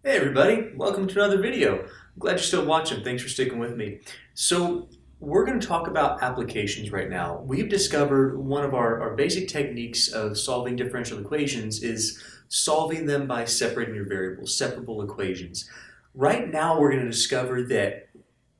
Hey everybody, welcome to another video. I'm glad you're still watching. Thanks for sticking with me. So we're going to talk about applications right now. We've discovered one of our basic techniques of solving differential equations is solving them by separating your variables, separable equations. Right now we're going to discover that,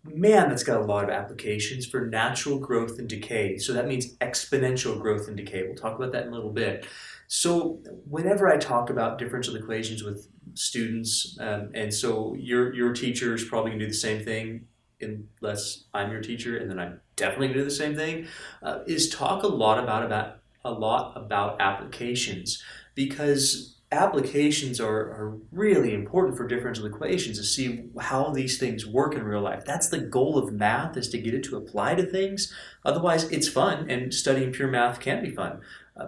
man, that's got a lot of applications for natural growth and decay. So that means exponential growth and decay. We'll talk about that in a little bit. So whenever I talk about differential equations with students, and so your teacher is probably gonna do the same thing, unless I'm your teacher, and then I'm definitely gonna do the same thing, is talk a lot about applications, because applications are really important for differential equations to see how these things work in real life. That's the goal of math, is to get it to apply to things. Otherwise, it's fun, and studying pure math can be fun.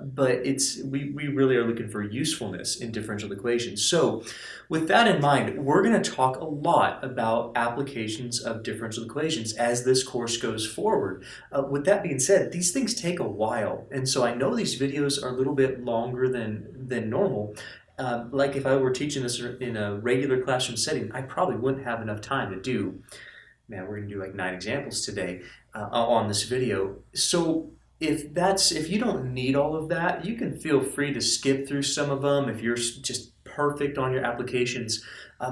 But we really are looking for usefulness in differential equations. So with that in mind, we're going to talk a lot about applications of differential equations as this course goes forward. With that being said, these things take a while, and so I know these videos are a little bit longer than normal. Like if I were teaching this in a regular classroom setting, I probably wouldn't have enough time to do, man, we're going to do like 9 examples today on this video. So if you don't need all of that, you can feel free to skip through some of them. If you're just perfect on your applications,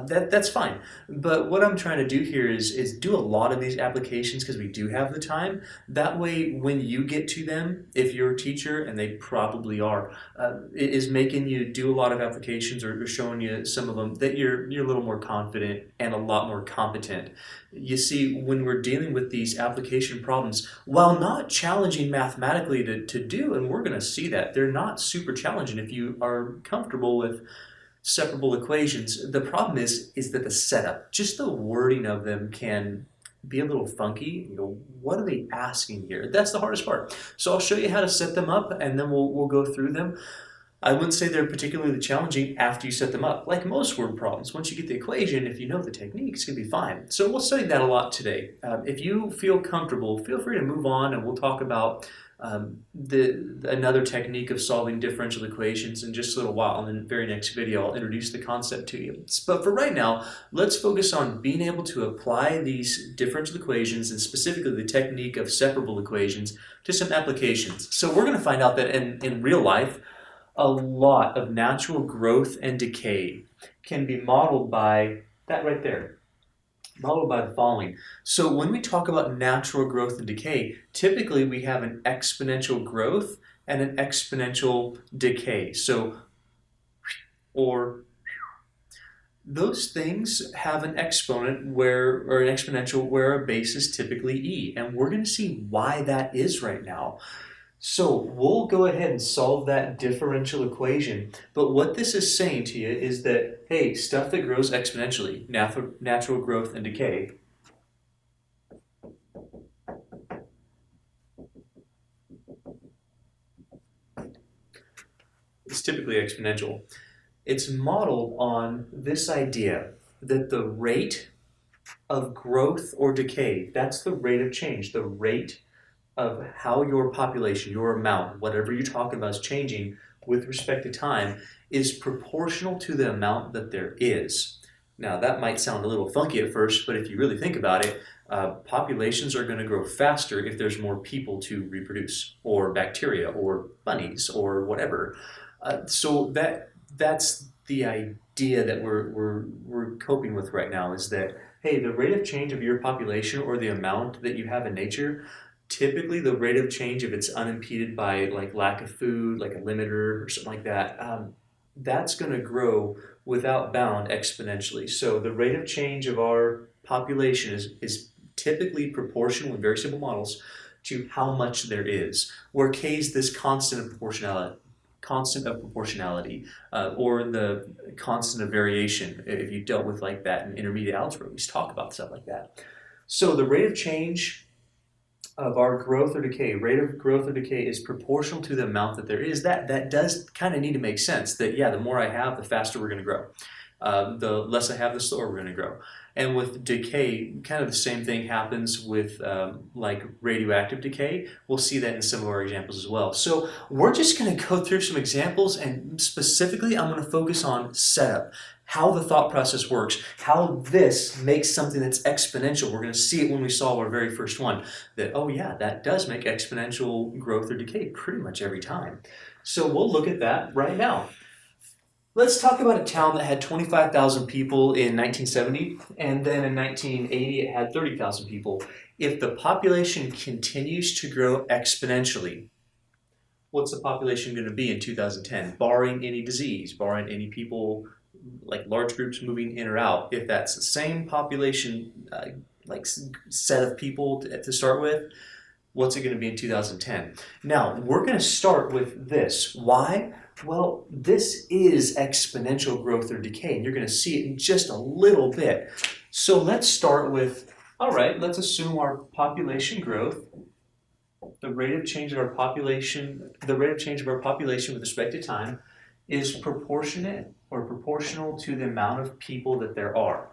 that's fine. But what I'm trying to do here is do a lot of these applications because we do have the time. That way, when you get to them, if you're a teacher, and they probably are, it is making you do a lot of applications or showing you some of them, that you're a little more confident and a lot more competent. You see, when we're dealing with these application problems, while not challenging mathematically to do, and we're going to see that, they're not super challenging if you are comfortable with separable equations. The problem is that the setup, just the wording of them, can be a little funky. You know, what are they asking here? That's the hardest part. So I'll show you how to set them up, and then we'll go through them. I wouldn't say they're particularly challenging after you set them up. Like most word problems, once you get the equation, if you know the technique, it's going to be fine. So we'll study that a lot today. If you feel comfortable, feel free to move on, and we'll talk about another technique of solving differential equations in just a little while. In the very next video, I'll introduce the concept to you. But for right now, let's focus on being able to apply these differential equations, and specifically the technique of separable equations, to some applications. So we're going to find out that in real life, a lot of natural growth and decay can be modeled by that right there, modeled by the following. So when we talk about natural growth and decay, typically we have an exponential growth and an exponential decay. So, or those things have an exponent or an exponential where a base is typically e, and we're going to see why that is right now. So we'll go ahead and solve that differential equation. But what this is saying to you is that, hey, stuff that grows exponentially, natural growth and decay, is typically exponential. It's modeled on this idea that the rate of growth or decay, that's the rate of change, the rate of how your population, your amount, whatever you're talking about, is changing with respect to time, is proportional to the amount that there is. Now, that might sound a little funky at first, but if you really think about it, populations are going to grow faster if there's more people to reproduce, or bacteria, or bunnies, or whatever. So that's the idea that we're coping with right now, is that, hey, the rate of change of your population, or the amount that you have in nature, typically the rate of change, if it's unimpeded by like lack of food, like a limiter or something like that, that's going to grow without bound exponentially. So the rate of change of our population is typically proportional in very simple models to how much there is, where k is this constant of proportionality, or the constant of variation. If you dealt with like that in intermediate algebra, we talk about stuff like that. So the rate of change of our growth or decay, rate of growth or decay, is proportional to the amount that there is. That does kind of need to make sense, that yeah, the more I have, the faster we're going to grow. The less I have, the slower we're going to grow. And with decay, kind of the same thing happens with like radioactive decay. We'll see that in similar examples as well. So we're just going to go through some examples, and specifically I'm going to focus on setup, how the thought process works, how this makes something that's exponential. We're going to see it when we solve our very first one, that, oh yeah, that does make exponential growth or decay pretty much every time. So we'll look at that right now. Let's talk about a town that had 25,000 people in 1970, and then in 1980 it had 30,000 people. If the population continues to grow exponentially, what's the population going to be in 2010, barring any disease, barring any people, like large groups moving in or out? If that's the same population, like set of people to start with, what's it going to be in 2010? Now, we're going to start with this. Why? Well, this is exponential growth or decay, and you're going to see it in just a little bit. So let's start with, all right, let's assume our population growth, the rate of change of our population with respect to time is proportionate or proportional to the amount of people that there are.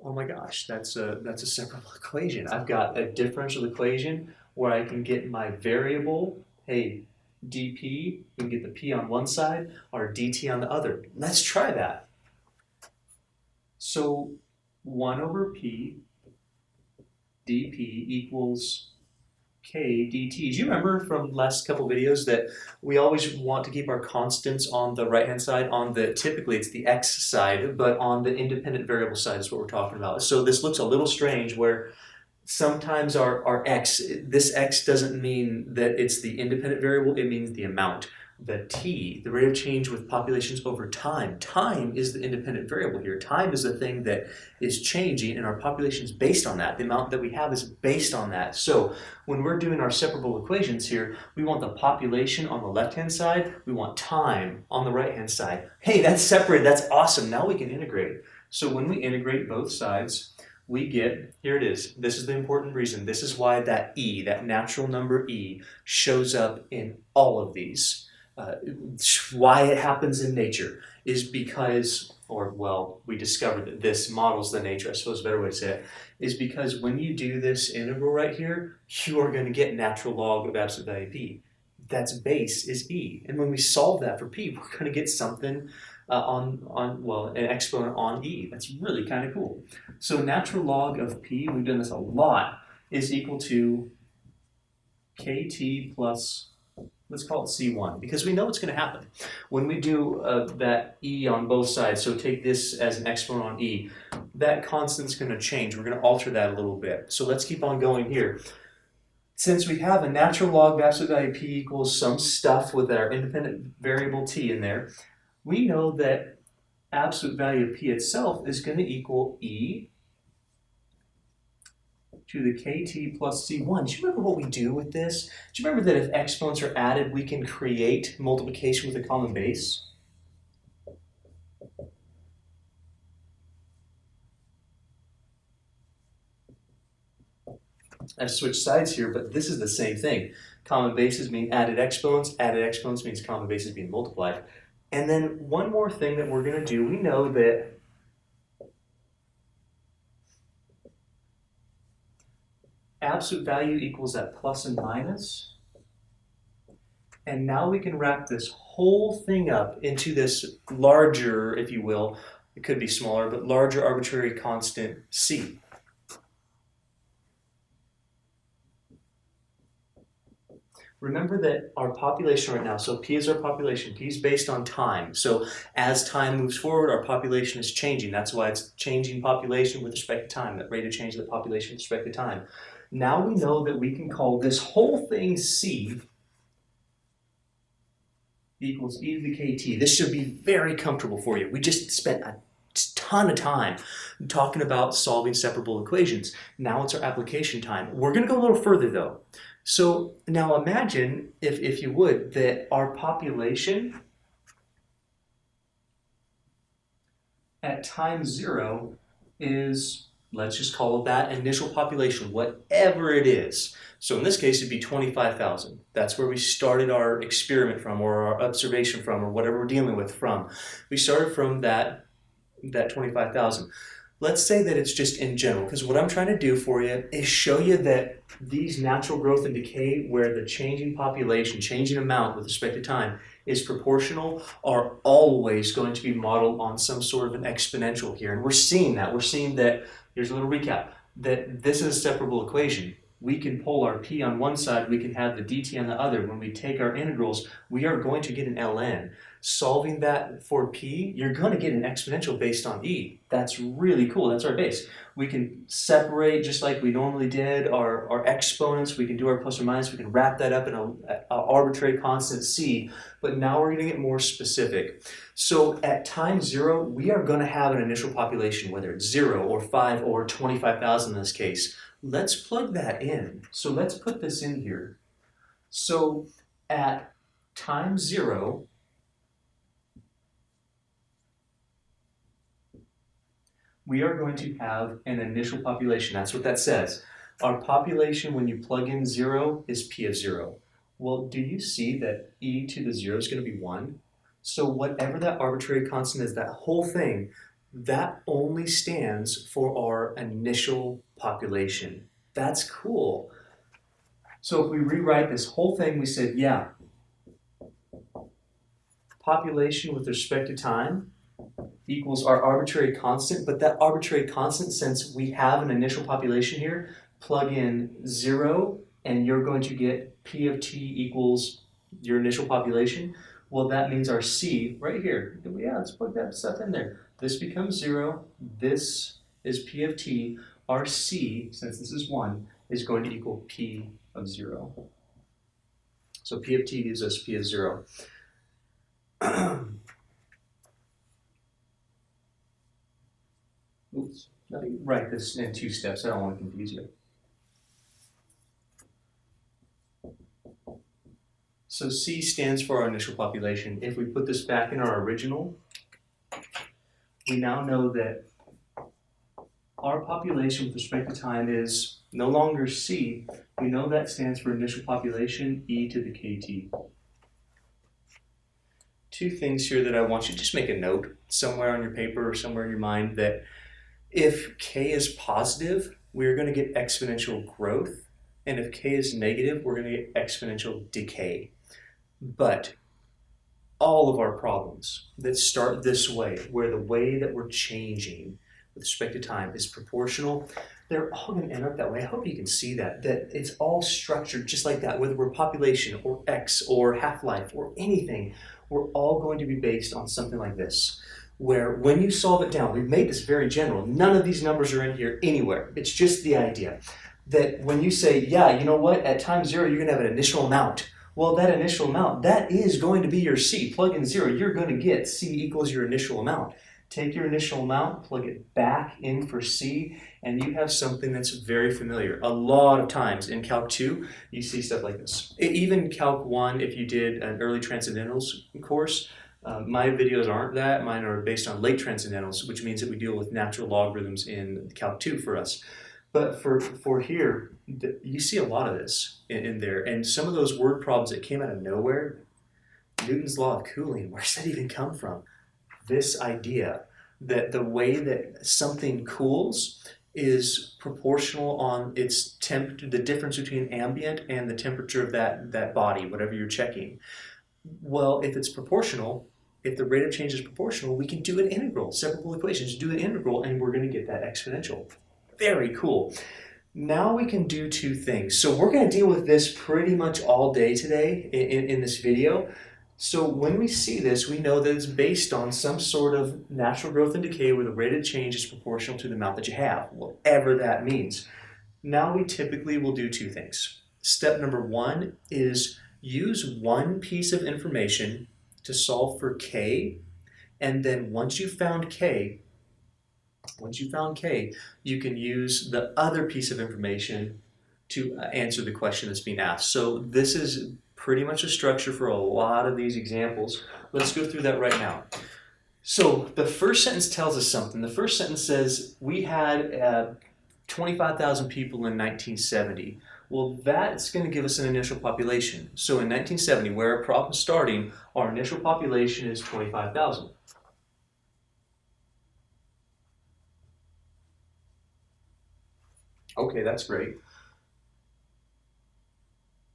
Oh my gosh, that's a separable equation. I've got a differential equation where I can get my variable, hey, dp, we can get the p on one side, or dt on the other. Let's try that. So 1 over p dp equals k dt. Do you remember from last couple videos that we always want to keep our constants on the right-hand side, on the, typically it's the x side, but on the independent variable side is what we're talking about. So this looks a little strange where sometimes our x, this x doesn't mean that it's the independent variable, it means the amount. The t, the rate of change with populations over time. Time is the independent variable here. Time is the thing that is changing, and our population is based on that. The amount that we have is based on that. So when we're doing our separable equations here, we want the population on the left-hand side, we want time on the right-hand side. Hey, that's separated, that's awesome. Now we can integrate. So when we integrate both sides, we get, here it is, this is the important reason, this is why that e, that natural number e, shows up in all of these. Why it happens in nature is because, or well, we discovered that this models the nature, I suppose a better way to say it, is because when you do this integral right here, you are going to get natural log of absolute value p. That's base is e. And when we solve that for p, we're going to get something an exponent on e. That's really kind of cool. So natural log of p, we've done this a lot, is equal to kt plus, let's call it C1, because we know what's going to happen. When we do that e on both sides, so take this as an exponent on e, that constant's going to change. We're going to alter that a little bit. So let's keep on going here. Since we have a natural log of absolute value p equals some stuff with our independent variable t in there, we know that absolute value of p itself is going to equal e to the kt plus c1. Do you remember what we do with this? Do you remember that if exponents are added, we can create multiplication with a common base? I've switched sides here, but this is the same thing. Common bases mean added exponents means common bases being multiplied. And then one more thing that we're going to do, we know that absolute value equals that plus and minus. And now we can wrap this whole thing up into this larger, if you will, it could be smaller, but larger arbitrary constant c. Remember that our population right now, so p is our population, p is based on time. So as time moves forward, our population is changing. That's why it's changing population with respect to time, that rate of change of the population with respect to time. Now we know that we can call this whole thing c equals e to the kt. This should be very comfortable for you. We just spent a ton of time talking about solving separable equations. Now it's our application time. We're going to go a little further though. So now imagine, if you would, that our population at time 0 is Let's just call it that initial population, whatever it is. So in this case, it'd be 25,000. That's where we started our experiment from, or our observation from, or whatever we're dealing with from. We started from that 25,000. Let's say that it's just in general, because what I'm trying to do for you is show you that these natural growth and decay, where the changing population, changing amount with respect to time is proportional, are always going to be modeled on some sort of an exponential here. And we're seeing that. We're seeing that, here's a little recap, that this is a separable equation. We can pull our p on one side, we can have the dt on the other. When we take our integrals, we are going to get an ln. Solving that for p, you're going to get an exponential based on e. That's really cool. That's our base. We can separate just like we normally did our exponents. We can do our plus or minus. We can wrap that up in an arbitrary constant c. But now we're going to get more specific. So at time 0, we are going to have an initial population, whether it's 0 or 5 or 25,000 in this case. Let's plug that in. So let's put this in here. So at time 0, we are going to have an initial population. That's what that says. Our population, when you plug in 0, is p of 0. Well, do you see that e to the 0 is going to be 1? So whatever that arbitrary constant is, that whole thing, that only stands for our initial population. That's cool. So if we rewrite this whole thing, we said, yeah, population with respect to time equals our arbitrary constant, but that arbitrary constant, since we have an initial population here, plug in 0 and you're going to get p of t equals your initial population. Well, that means our c right here. Yeah, let's plug that stuff in there. This becomes 0. This is p of t. Our c, since this is 1, is going to equal p of 0. So p of t gives us p of 0. Oops, let me write this in 2 steps. I don't want to confuse you. So C stands for our initial population. If we put this back in our original, we now know that our population with respect to time is no longer C. We know that stands for initial population, e to the kt. 2 things here that I want you to just make a note somewhere on your paper or somewhere in your mind, that if k is positive, we're going to get exponential growth. And if k is negative, we're going to get exponential decay. But all of our problems that start this way, where the way that we're changing with respect to time is proportional, they're all going to end up that way. I hope you can see that it's all structured just like that, whether we're population or x or half-life or anything, we're all going to be based on something like this, where when you solve it down, we've made this very general. None of these numbers are in here anywhere. It's just the idea that when you say, yeah, you know what, at time 0, you're going to have an initial amount. Well, that initial amount, that is going to be your C. Plug in 0, you're going to get C equals your initial amount. Take your initial amount, plug it back in for C, and you have something that's very familiar. A lot of times in Calc 2, you see stuff like this. Even Calc 1, if you did an early transcendentals course, my videos aren't that. Mine are based on late transcendentals, which means that we deal with natural logarithms in Calc 2 for us. But for here, you see a lot of this in there. And some of those word problems that came out of nowhere, Newton's law of cooling, where's that even come from? This idea that the way that something cools is proportional on its the difference between ambient and the temperature of that body, whatever you're checking. Well, if it's proportional, if the rate of change is proportional, we can do an integral. Separable equations, do an integral, and we're going to get that exponential. Very cool. Now we can do 2 things. So we're going to deal with this pretty much all day today in this video. So when we see this, we know that it's based on some sort of natural growth and decay where the rate of change is proportional to the amount that you have, whatever that means. Now we typically will do 2 things. Step number 1 is use one piece of information to solve for k, and then once you've found k, you can use the other piece of information to answer the question that's being asked. So this is pretty much a structure for a lot of these examples. Let's go through that right now. So the first sentence tells us something. The first sentence says we had 25,000 people in 1970. Well, that's going to give us an initial population. So in 1970, where our problem's starting, our initial population is 25,000. Okay, that's great.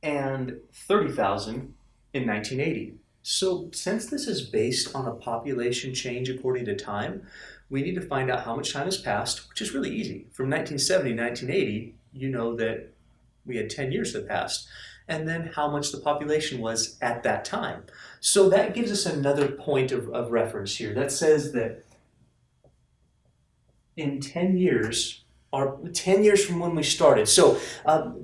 And 30,000 in 1980. So since this is based on a population change according to time, we need to find out how much time has passed, which is really easy. From 1970 to 1980, you know that we had 10 years that passed. And then how much the population was at that time. So that gives us another point of reference here. That says that in 10 years, or 10 years from when we started. So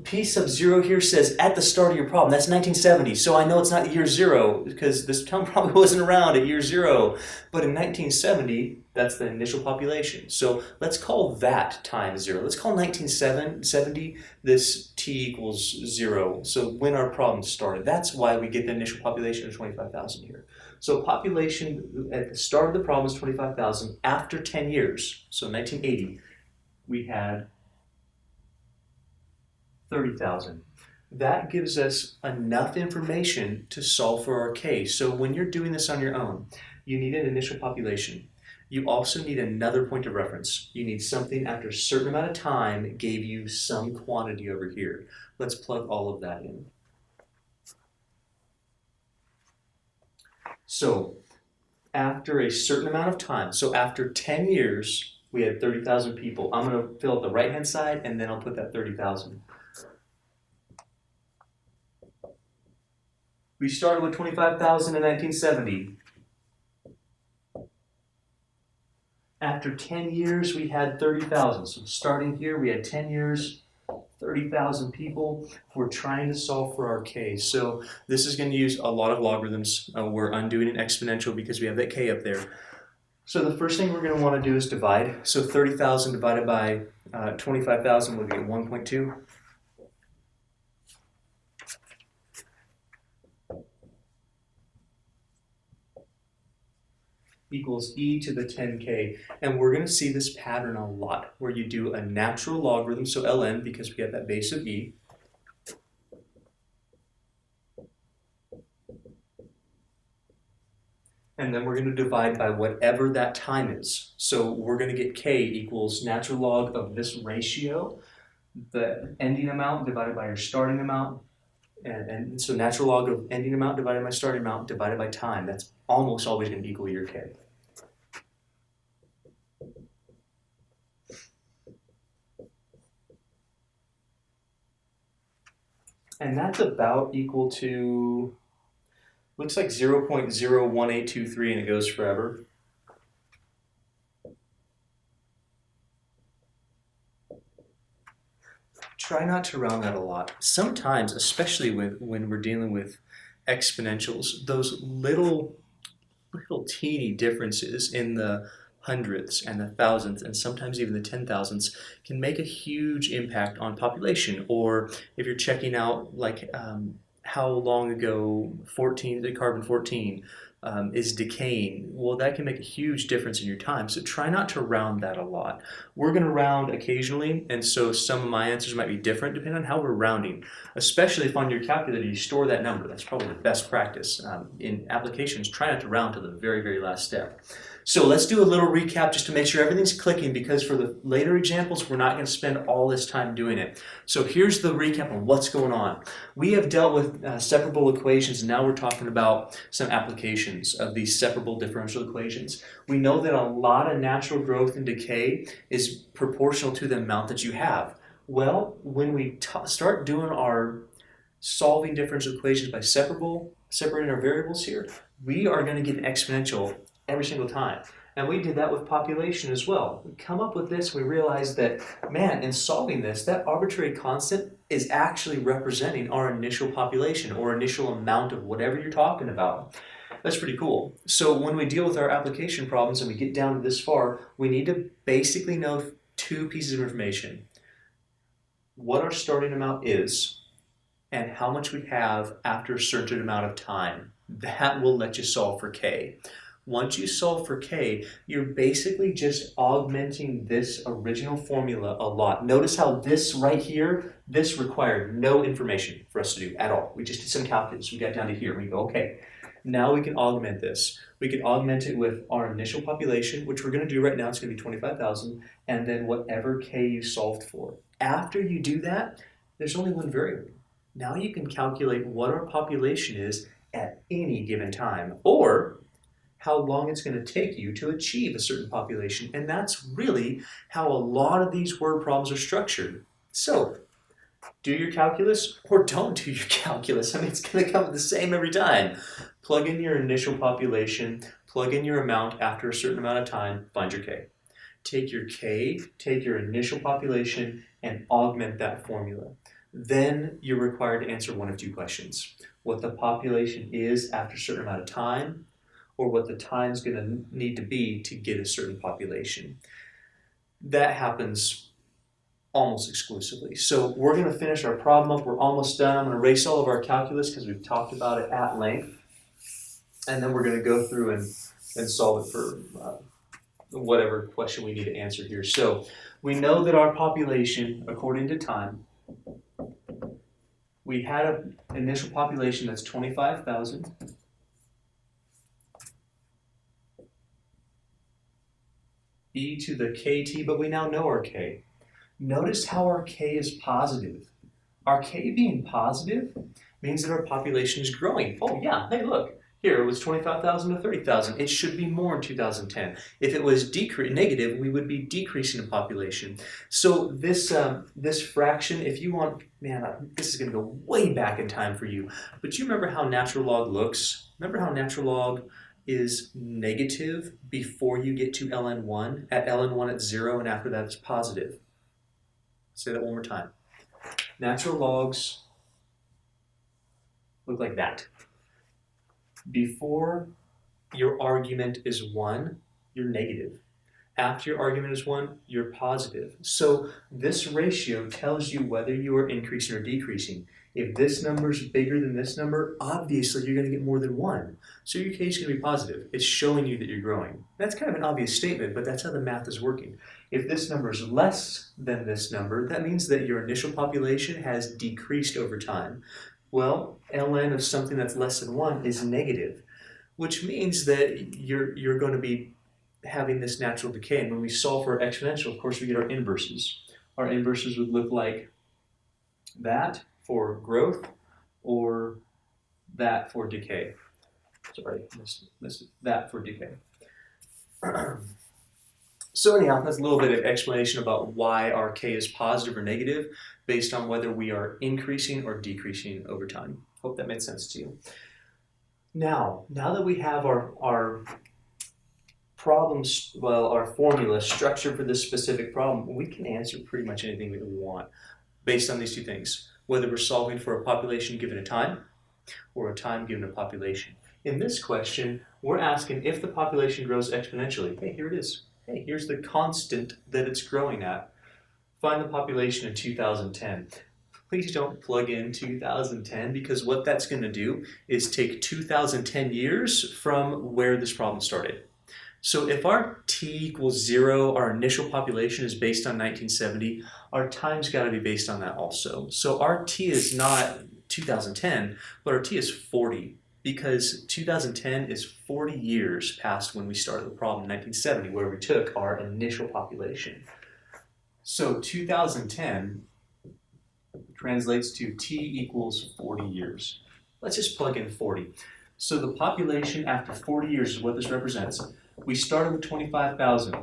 P sub 0 here says at the start of your problem. That's 1970. So I know it's not year 0 because this town probably wasn't around at year 0. But in 1970, that's the initial population. So let's call that time 0. Let's call 1970 this T equals 0. So when our problem started. That's why we get the initial population of 25,000 here. So population at the start of the problem is 25,000. After 10 years, so 1980, we had 30,000. That gives us enough information to solve for our K. So when you're doing this on your own, you need an initial population. You also need another point of reference. You need something after a certain amount of time gave you some quantity over here. Let's plug all of that in. So after a certain amount of time, so after 10 years, we had 30,000 people. I'm going to fill out the right-hand side, and then I'll put that 30,000. We started with 25,000 in 1970. After 10 years, we had 30,000. So starting here, we had 10 years, 30,000 people. We're trying to solve for our K. So this is going to use a lot of logarithms. We're undoing an exponential because we have that K up there. So the first thing we're going to want to do is divide. So 30,000 divided by 25,000 would be 1.2. Equals e to the 10k. And we're going to see this pattern a lot where you do a natural logarithm, so ln, because we have that base of e. And then we're going to divide by whatever that time is. So we're going to get k equals natural log of this ratio, the ending amount divided by your starting amount. And so natural log of ending amount divided by starting amount divided by time. That's almost always going to equal your k. And that's about equal to, looks like 0.01823, and it goes forever. Try not to round that a lot. Sometimes, especially when we're dealing with exponentials, those little teeny differences in the hundredths and the thousandths and sometimes even the 10,000ths can make a huge impact on population. Or if you're checking out like how long ago the carbon 14 is decaying, well, that can make a huge difference in your time. So try not to round that a lot. We're going to round occasionally, and so some of my answers might be different depending on how we're rounding, especially if on your calculator you store that number. That's probably the best practice. In applications, try not to round to the very, very last step. So let's do a little recap just to make sure everything's clicking, because for the later examples, we're not going to spend all this time doing it. So here's the recap on what's going on. We have dealt with separable equations, and now we're talking about some applications of these separable differential equations. We know that a lot of natural growth and decay is proportional to the amount that you have. Well, when we start doing our solving differential equations by separating our variables here, we are going to get an exponential every single time. And we did that with population as well. We come up with this, we realize that, man, in solving this, that arbitrary constant is actually representing our initial population or initial amount of whatever you're talking about. That's pretty cool. So when we deal with our application problems and we get down to this far, we need to basically know two pieces of information. What our starting amount is and how much we have after a certain amount of time. That will let you solve for K. Once you solve for k, you're basically just augmenting this original formula a lot. Notice how this right here, this required no information for us to do at all. We just did some calculus. We got down to here. We go, okay, now we can augment this. We can augment it with our initial population, which we're going to do right now. It's going to be 25,000, and then whatever k you solved for. After you do that, there's only one variable. Now you can calculate what our population is at any given time, or how long it's going to take you to achieve a certain population. And that's really how a lot of these word problems are structured. So, do your calculus or don't do your calculus. I mean, it's going to come the same every time. Plug in your initial population, plug in your amount after a certain amount of time, find your k. Take your k, take your initial population, and augment that formula. Then you're required to answer one of two questions. What the population is after a certain amount of time, or what the time is going to need to be to get a certain population. That happens almost exclusively. So we're going to finish our problem up. We're almost done. I'm going to erase all of our calculus because we've talked about it at length. And then we're going to go through and solve it for whatever question we need to answer here. So we know that our population, according to time, we had an initial population that's 25,000. E to the kt, but we now know our k. Notice how our k is positive. Our k being positive means that our population is growing. Oh yeah, hey look, here it was 25,000 to 30,000. It should be more in 2010. If it was negative, we would be decreasing in population. So this fraction, if you want, man, this is going to go way back in time for you. But you remember how natural log looks? Remember how natural log is negative before you get to ln1. At ln1 it's 0, and after that it's positive. Say that one more time. Natural logs look like that. Before your argument is 1, you're negative. After your argument is 1, you're positive. So this ratio tells you whether you are increasing or decreasing. If this number is bigger than this number, obviously you're going to get more than 1. So your k is going to be positive. It's showing you that you're growing. That's kind of an obvious statement, but that's how the math is working. If this number is less than this number, that means that your initial population has decreased over time. Well, ln of something that's less than 1 is negative, which means that you're going to be having this natural decay. And when we solve for exponential, of course, we get our inverses. Our inverses would look like that for growth, or that for decay. Sorry, missed that for decay. So anyhow, that's a little bit of explanation about why our k is positive or negative based on whether we are increasing or decreasing over time. Hope that made sense to you. Now that we have our problems, well, our formula structured for this specific problem, we can answer pretty much anything that we want based on these two things, whether we're solving for a population given a time or a time given a population. In this question, we're asking if the population grows exponentially. Hey, here it is. Hey, here's the constant that it's growing at. Find the population in 2010. Please don't plug in 2010, because what that's going to do is take 2010 years from where this problem started. So if our t equals 0, our initial population is based on 1970, our time's got to be based on that also. So our t is not 2010, but our t is 40, because 2010 is 40 years past when we started the problem in 1970, where we took our initial population. So 2010 translates to t equals 40 years. Let's just plug in 40. So the population after 40 years is what this represents. We started with 25,000.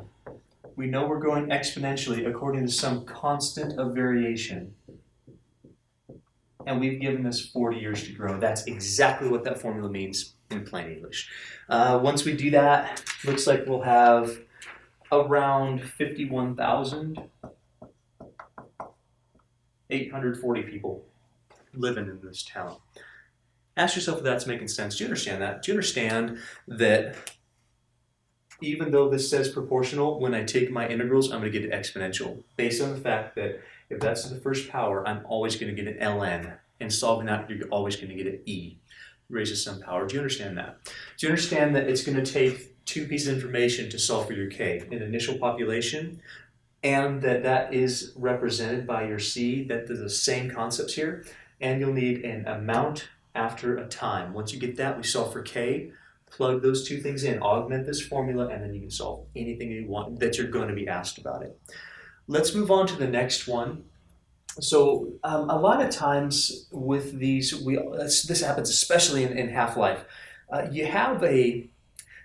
We know we're growing exponentially according to some constant of variation. And we've given this 40 years to grow. That's exactly what that formula means in plain English. Once we do that, looks like we'll have around 51,840 people living in this town. Ask yourself if that's making sense. Do you understand that? Do you understand that even though this says proportional, when I take my integrals, I'm going to get an exponential, based on the fact that if that's to the first power, I'm always going to get an ln. And solving that, you're always going to get an e, raised to some power. Do you understand that? Do you understand that it's going to take two pieces of information to solve for your K, an initial population, and that is represented by your C, that the same concepts here, and you'll need an amount after a time. Once you get that, we solve for K, plug those two things in, augment this formula, and then you can solve anything you want that you're going to be asked about it. Let's move on to the next one. So a lot of times with these, this happens especially in half-life. You have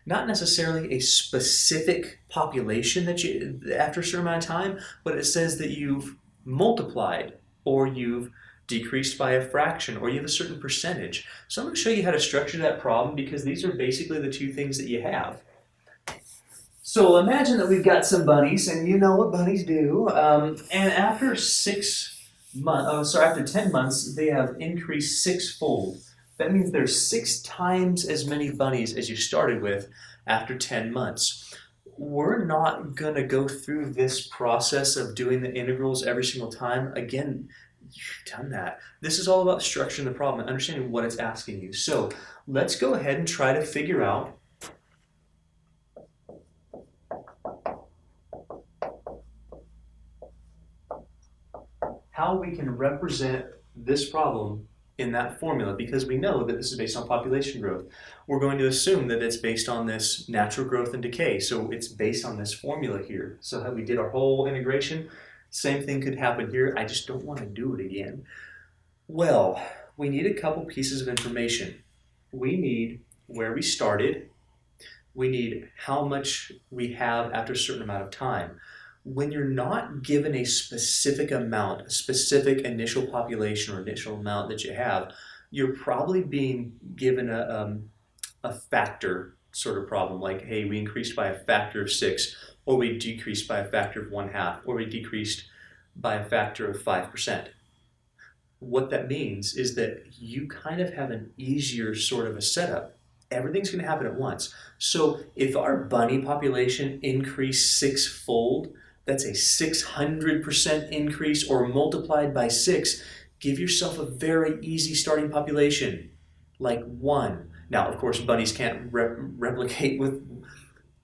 not necessarily a specific population that you after a certain amount of time, but it says that you've multiplied or you've decreased by a fraction or you have a certain percentage. So I'm going to show you how to structure that problem because these are basically the two things that you have. So imagine that we've got some bunnies, and you know what bunnies do. And after after 10 months, they have increased sixfold. That means there's 6 times as many bunnies as you started with after 10 months. We're not going to go through this process of doing the integrals every single time. Again, you've done that. This is all about structuring the problem and understanding what it's asking you. So let's go ahead and try to figure out how we can represent this problem in that formula, because we know that this is based on population growth. We're going to assume that it's based on this natural growth and decay, so it's based on this formula here. So we did our whole integration. Same thing could happen here. I just don't want to do it again. Well, we need a couple pieces of information. We need where we started. We need how much we have after a certain amount of time. When you're not given a specific amount, a specific initial population or initial amount that you have, you're probably being given a factor sort of problem, like, hey, we increased by a factor of 6, or we decreased by a factor of 1/2, or we decreased by a factor of 5%. What that means is that you kind of have an easier sort of a setup. Everything's going to happen at once. So if our bunny population increased sixfold, that's a 600% increase, or multiplied by 6. Give yourself a very easy starting population, like 1. Now, of course, bunnies can't replicate with,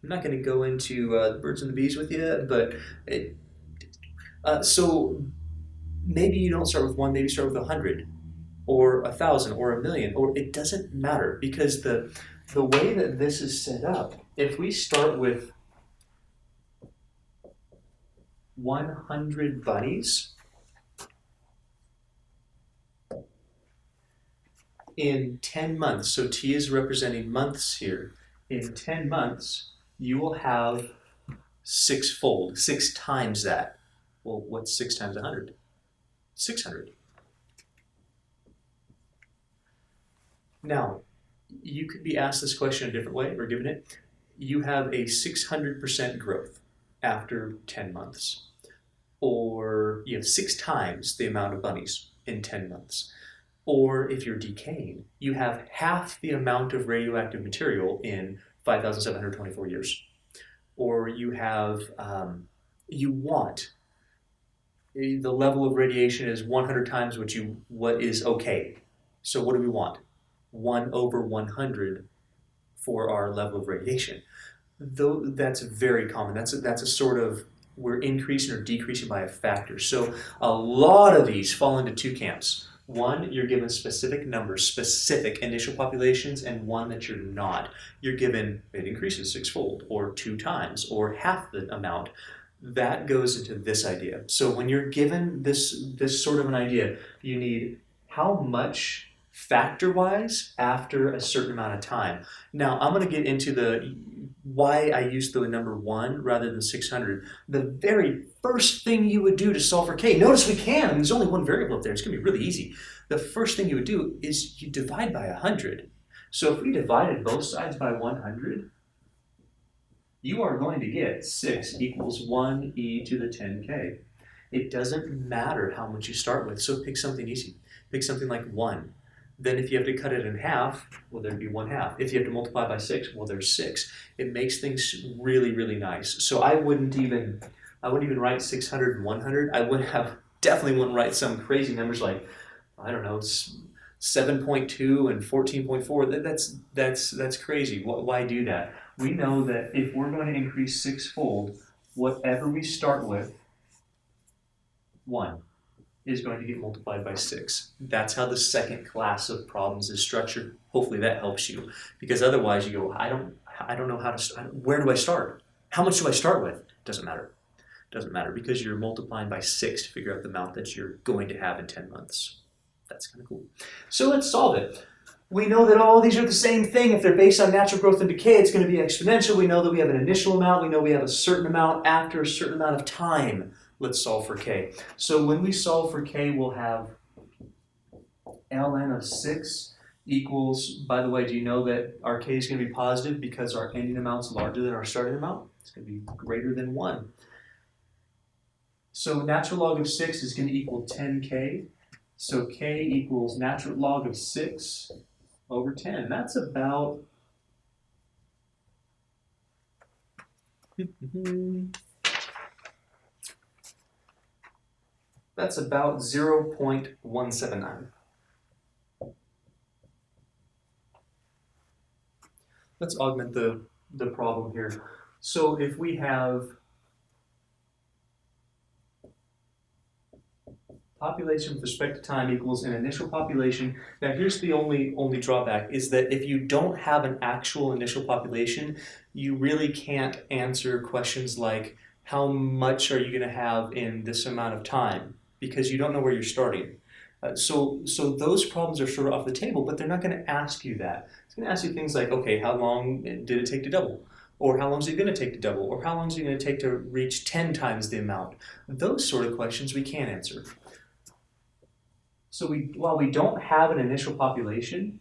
I'm not going to go into the birds and the bees with you, but so maybe you don't start with 1, maybe start with 100, or 1,000, or 1,000,000, or it doesn't matter, because the way that this is set up, if we start with 100 bunnies in 10 months, so T is representing months here. In 10 months, you will have sixfold, 6 times that. Well, what's 6 times 100? 600. Now, you could be asked this question a different way, or given it. You have a 600% growth after 10 months. Or you have 6 times the amount of bunnies in 10 months. Or if you're decaying, you have half the amount of radioactive material in 5,724 years. Or you have, the level of radiation is 100 times what is okay. So what do we want? 1/100 for our level of radiation. Though that's very common. That's a sort of, we're increasing or decreasing by a factor. So a lot of these fall into 2 camps. One, you're given specific numbers, specific initial populations, and one that you're not. You're given, it increases sixfold, or 2 times, or half the amount. That goes into this idea. So when you're given this sort of an idea, you need how much factor-wise after a certain amount of time. Now, I'm going to get into why I use the number 1 rather than 600. The very first thing you would do to solve for K, notice we can, there's only one variable up there, it's going to be really easy. The first thing you would do is you divide by 100. So if we divided both sides by 100, you are going to get 6 equals 1e to the 10k. It doesn't matter how much you start with, so pick something easy. Pick something like 1. Then if you have to cut it in half, well, there'd be 1/2. If you have to multiply by 6, well, there's 6. It makes things really, really nice. So I wouldn't even write 600 and 100. Definitely wouldn't write some crazy numbers like, I don't know, 7.2 and 14.4. That's crazy. Why do that? we know that if we're going to increase sixfold, whatever we start with, 1, is going to get multiplied by 6. That's how the second class of problems is structured. Hopefully that helps you, because otherwise you go, I don't know how to start. Where do I start? How much do I start with? Doesn't matter. Doesn't matter, because you're multiplying by 6 to figure out the amount that you're going to have in 10 months. That's kind of cool. So let's solve it. We know that all these are the same thing. If they're based on natural growth and decay, it's going to be exponential. We know that we have an initial amount. We know we have a certain amount after a certain amount of time. Let's solve for k. So when we solve for k, we'll have ln of 6 equals, by the way, do you know that our k is going to be positive because our ending amount's larger than our starting amount? It's going to be greater than 1. So natural log of 6 is going to equal 10k. So k equals natural log of 6 over 10. That's about that's about 0.179. Let's augment the problem here. So if we have population with respect to time equals an initial population. Now here's the only drawback, is that if you don't have an actual initial population, you really can't answer questions like how much are you going to have in this amount of time, because you don't know where you're starting. So those problems are sort of off the table, but they're not going to ask you that. It's going to ask you things like, okay, how long did it take to double? Or how long is it going to take to double? Or how long is it going to take to reach 10 times the amount? Those sort of questions we can't answer. So while we don't have an initial population,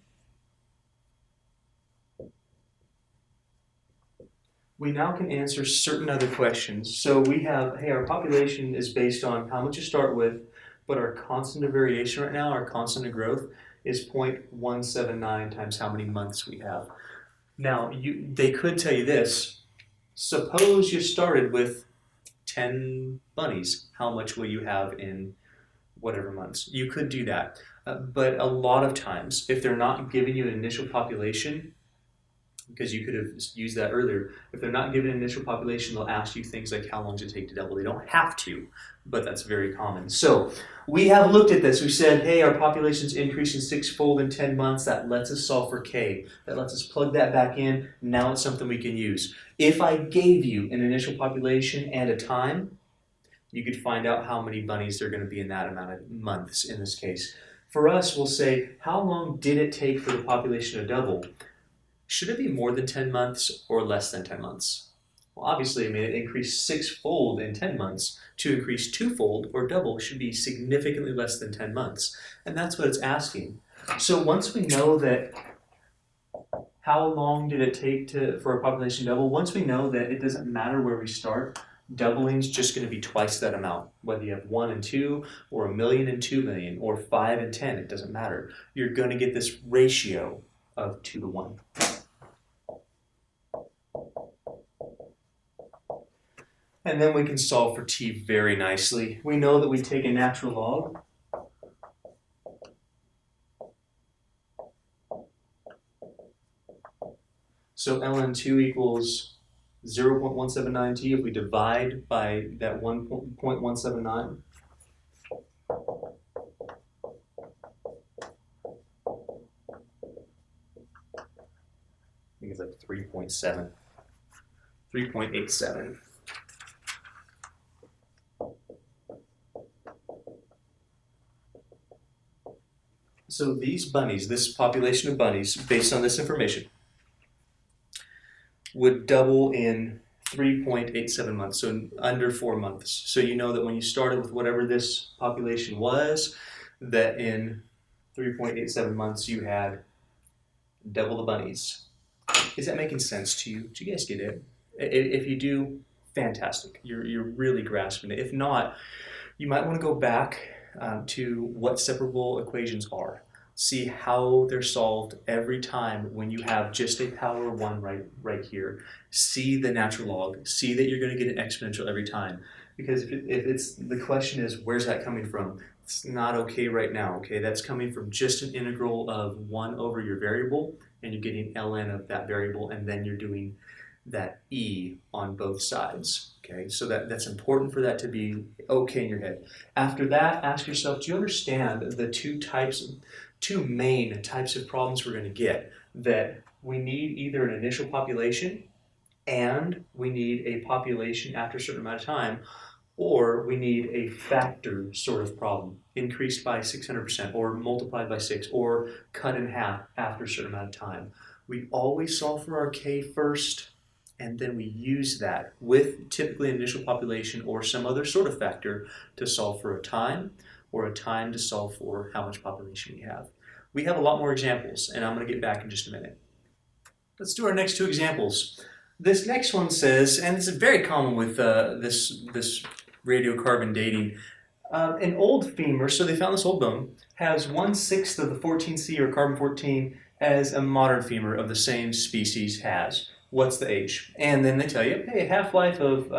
we now can answer certain other questions. So we have, hey, our population is based on how much you start with, but our constant of variation right now, our constant of growth, is 0.179 times how many months we have. Now, they could tell you this. Suppose you started with 10 bunnies. How much will you have in whatever months? You could do that. But a lot of times, if they're not giving you an initial population, because you could have used that earlier, if they're not given an initial population, they'll ask you things like how long does it take to double? They don't have to, but that's very common. So we have looked at this. We said, hey, our population's increasing sixfold in 10 months. That lets us solve for k. That lets us plug that back in. Now it's something we can use. If I gave you an initial population and a time, you could find out how many bunnies there are going to be in that amount of months in this case. For us, we'll say, how long did it take for the population to double? Should it be more than 10 months or less than 10 months? Well, obviously, it increased sixfold in 10 months. To increase twofold or double should be significantly less than 10 months. And that's what it's asking. So once we know that how long did it take for a population to double, once we know that it doesn't matter where we start, doubling is just going to be twice that amount. Whether you have 1 and 2, or 1,000,000 and 2,000,000, or 5 and 10, it doesn't matter. You're going to get this ratio of 2 to 1. And then we can solve for t very nicely. We know that we take a natural log. So ln 2 equals 0.179t if we divide by that 1.179. I think it's like 3.7. 3.87. So these bunnies, this population of bunnies, based on this information, would double in 3.87 months, so under 4 months. So you know that when you started with whatever this population was, that in 3.87 months you had double the bunnies. Is that making sense to you? Do you guys get it? If you do, fantastic. You're really grasping it. If not, you might want to go back to what separable equations are. See how they're solved every time when you have just a power 1 right here. See the natural log. See that you're going to get an exponential every time. Because if it's the question is, where's that coming from? It's not okay right now, okay? That's coming from just an integral of 1 over your variable, and you're getting ln of that variable, and then you're doing that E on both sides. Okay, so that's important for that to be okay in your head. After that, ask yourself, do you understand the two main types of problems we're going to get? That we need either an initial population and we need a population after a certain amount of time, or we need a factor sort of problem, increased by 600% or multiplied by 6 or cut in half after a certain amount of time. We always solve for our K first, and then we use that with typically an initial population or some other sort of factor to solve for a time, or a time to solve for how much population we have. We have a lot more examples, and I'm going to get back in just a minute. Let's do our next two examples. This next one says, and this is very common with this radiocarbon dating, an old femur, so they found this old bone, has 1/6 of the 14C or carbon-14 as a modern femur of the same species has. What's the age? And then they tell you, hey, half-life of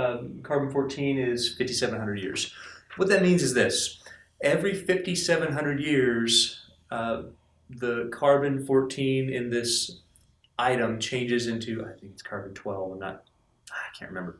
carbon-14 is 5,700 years. What that means is this. Every 5,700 years, the carbon-14 in this item changes into, I think it's carbon-12, I can't remember.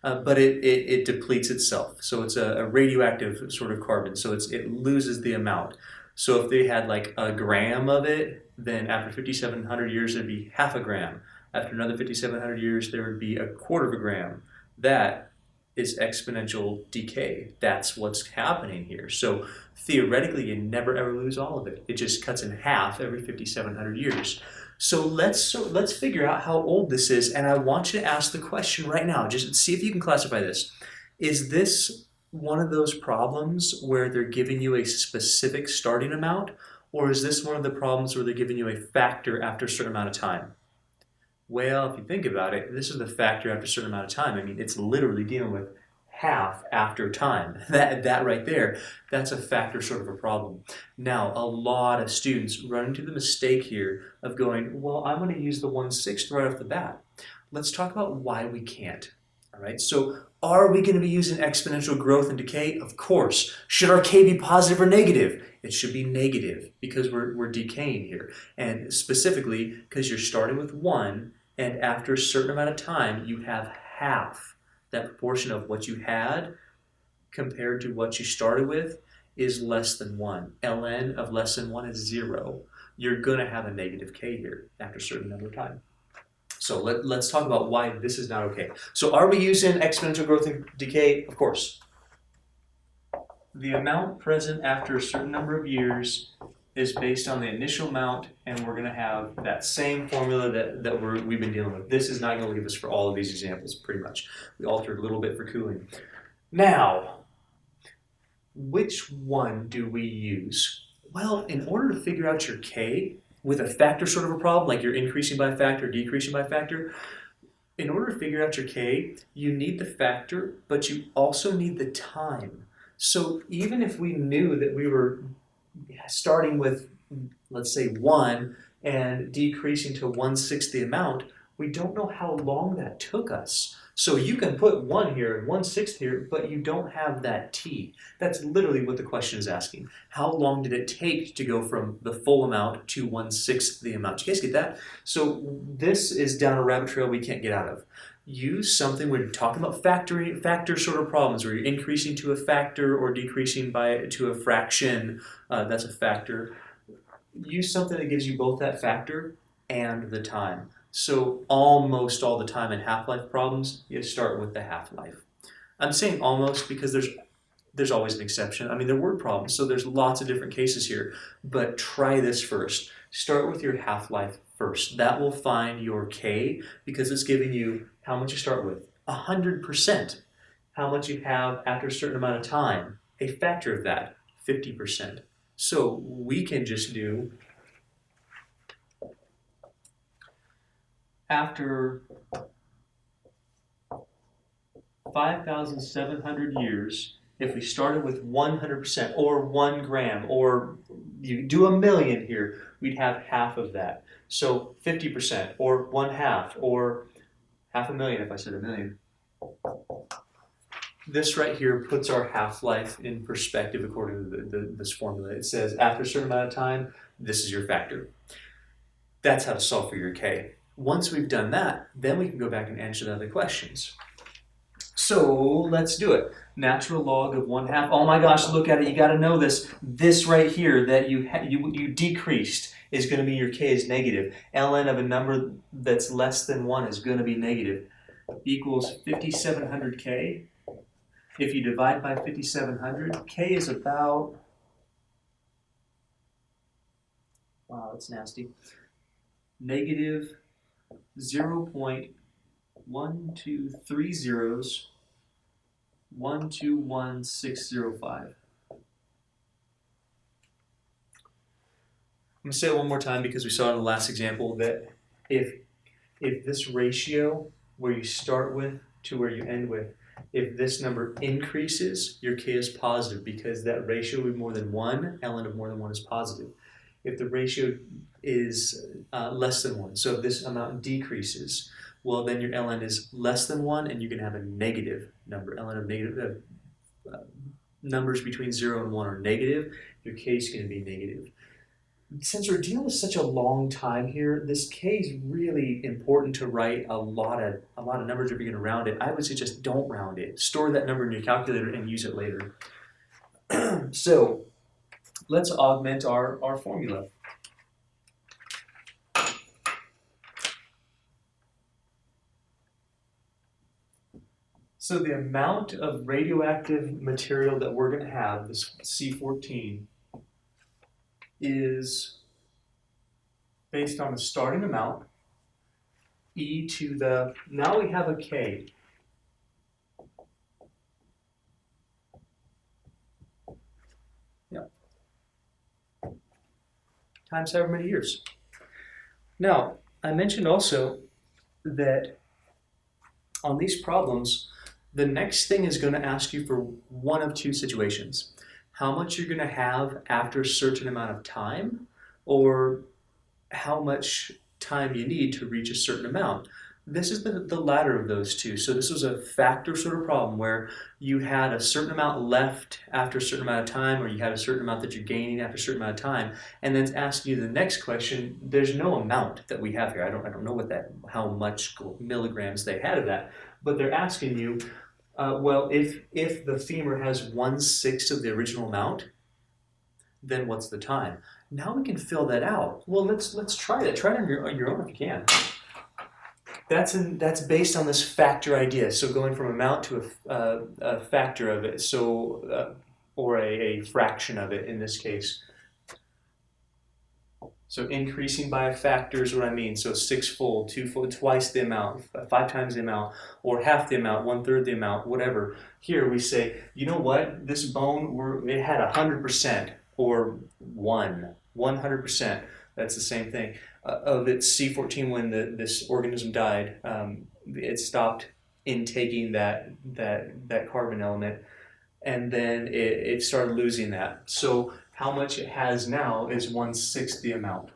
But it depletes itself. So it's a radioactive sort of carbon, so it loses the amount. So if they had like a gram of it, then after 5,700 years, there'd be half a gram. After another 5,700 years, there would be a quarter of a gram. That is exponential decay. That's what's happening here. So theoretically, you never ever lose all of it. It just cuts in half every 5,700 years. So let's figure out how old this is, and I want you to ask the question right now. Just see if you can classify this. Is this one of those problems where they're giving you a specific starting amount, or is this one of the problems where they're giving you a factor after a certain amount of time? Well, if you think about it, this is the factor after a certain amount of time. I mean, it's literally dealing with half after time. That right there, that's a factor sort of a problem. Now, a lot of students run into the mistake here of going, well, I'm going to use the 1/6 right off the bat. Let's talk about why we can't. All right, so are we going to be using exponential growth and decay? Of course. Should our K be positive or negative? It should be negative because we're decaying here. And specifically because you're starting with 1, and after a certain amount of time, you have half. That proportion of what you had compared to what you started with is less than 1. ln of less than 1 is 0. You're going to have a negative K here after a certain number of time. So let's talk about why this is not okay. So are we using exponential growth and decay? Of course. The amount present after a certain number of years is based on the initial amount, and we're going to have that same formula that we've been dealing with. This is not going to leave us for all of these examples, pretty much. We altered a little bit for cooling. Now, which one do we use? Well, in order to figure out your K with a factor sort of a problem, like you're increasing by a factor, decreasing by a factor, in order to figure out your K, you need the factor, but you also need the time. So even if we knew that we were starting with, let's say, 1 and decreasing to 1/6 the amount, we don't know how long that took us. So you can put 1 here and 1/6 here, but you don't have that t. That's literally what the question is asking. How long did it take to go from the full amount to 1/6 the amount? You guys get that? So this is down a rabbit trail we can't get out of. Use something when you're talking about factor sort of problems where you're increasing to a factor or decreasing to a fraction. That's a factor. Use something that gives you both that factor and the time. So almost all the time in half-life problems, you start with the half-life. I'm saying almost because there's always an exception. I mean, they're word problems, so there's lots of different cases here. But try this first. Start with your half-life first. That will find your K because it's giving you how much you start with. 100%. How much you have after a certain amount of time. A factor of that, 50%. So we can just do after 5,700 years, if we started with 100% or 1 gram, or you do 1,000,000 here, we'd have half of that. So 50% or 1/2 or 500,000 if I said 1,000,000. This right here puts our half-life in perspective according to this formula. It says after a certain amount of time, this is your factor. That's how to solve for your K. Once we've done that, then we can go back and answer the other questions. So let's do it. Natural log of 1/2. Oh my gosh, look at it. You got to know this. This right here that you decreased is going to be your k is negative. ln of a number that's less than 1 is going to be negative. Equals 5700k. If you divide by 5700, k is about, wow, that's nasty, negative 0.1230121605. I'm going to say it one more time because we saw in the last example that if this ratio where you start with to where you end with, if this number increases, your k is positive because that ratio with more than 1, ln of more than 1 is positive. If the ratio is less than 1, so if this amount decreases, well then your ln is less than 1 and you can have a negative number. ln of negative numbers between 0 and 1 are negative, your k is going to be negative. Since we're dealing with such a long time here, this k is really important to write a lot of numbers if you're going to round it. I would suggest don't round it. Store that number in your calculator and use it later. So let's augment our formula. So the amount of radioactive material that we're going to have, this C14, is based on the starting amount, e to the, now we have a k. Yep. Times however many years. Now, I mentioned also that on these problems, the next thing is going to ask you for one of two situations. How much you're going to have after a certain amount of time, or how much time you need to reach a certain amount. This is the latter of those two. So this was a factor sort of problem where you had a certain amount left after a certain amount of time, or you had a certain amount that you're gaining after a certain amount of time, and then it's asking you the next question. There's no amount that we have here. I don't know what that, how much milligrams they had of that, but they're asking you, well, if the femur has 1/6 of the original amount, then what's the time? Now we can fill that out. Well, let's try that. Try it on your own if you can. That's based on this factor idea. So going from amount to a factor of it. So or a fraction of it in this case. So increasing by a factor is what I mean. So 6-fold, 2-fold, twice the amount, 5 times the amount, or half the amount, 1/3 the amount, whatever. Here we say, you know what? This bone, it had 100%, or 100%. That's the same thing. Of its C14 when this organism died, it stopped intaking that carbon element, and then it started losing that. So how much it has now is 1/6 the amount.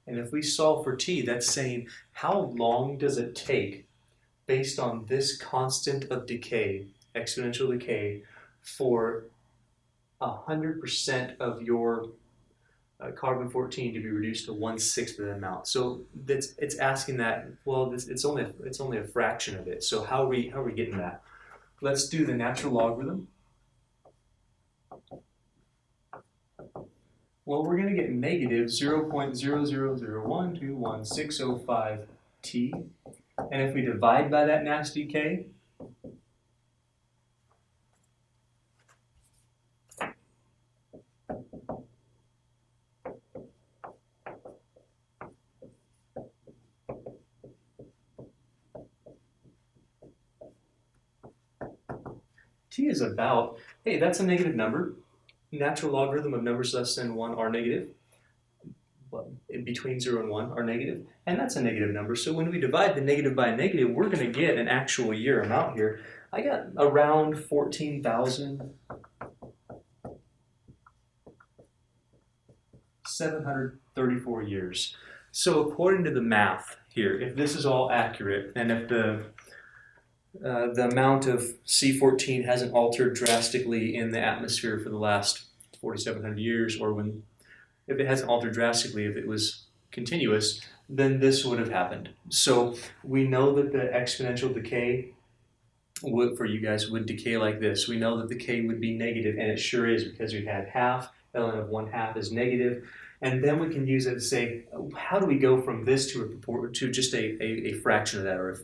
And if we solve for t, that's saying how long does it take based on this constant of decay, exponential decay, for 100% of your carbon-14 to be reduced to 1/6 of the amount. So it's asking that, well, it's only a fraction of it. So how are we getting that? Let's do the natural logarithm. Well, we're going to get negative 0.000121605 t. And if we divide by that nasty k, t is about, hey, that's a negative number. Natural logarithm of numbers less than 1 are negative. In between 0 and 1 are negative, and that's a negative number. So when we divide the negative by a negative, we're going to get an actual year amount here. I got around 14,734 years. So according to the math here, if this is all accurate, and if the amount of C14 hasn't altered drastically in the atmosphere for the last 4,700 years, or when, if it hasn't altered drastically, if it was continuous, then this would have happened. So we know that the exponential decay would, for you guys, would decay like this. We know that the k would be negative, and it sure is, because we had half, ln of 1/2 is negative. And then we can use it to say, how do we go from this to just a fraction of that, or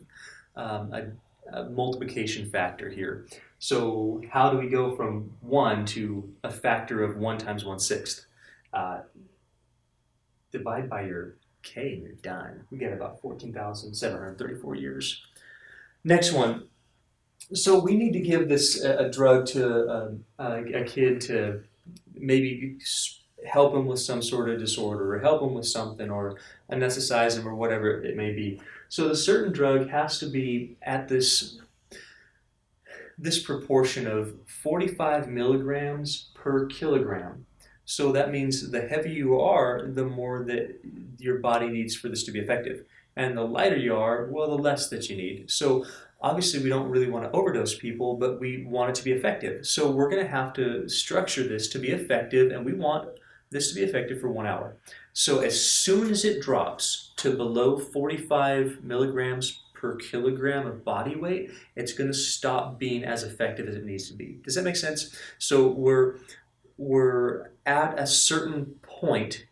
a multiplication factor here. So how do we go from 1 to a factor of 1 times 1/6? Divide by your k and you're done. We get about 14,734 years. Next one. So we need to give this a drug to a kid to maybe help him with some sort of disorder, or help him with something, or anesthetize him, or whatever it may be. So the certain drug has to be at this proportion of 45 milligrams per kilogram. So that means the heavier you are, the more that your body needs for this to be effective. And the lighter you are, well, the less that you need. So obviously we don't really want to overdose people, but we want it to be effective. So we're going to have to structure this to be effective, and we want this to be effective for 1 hour. So as soon as it drops to below 45 milligrams per kilogram of body weight, it's going to stop being as effective as it needs to be. Does that make sense? So we're at a certain point,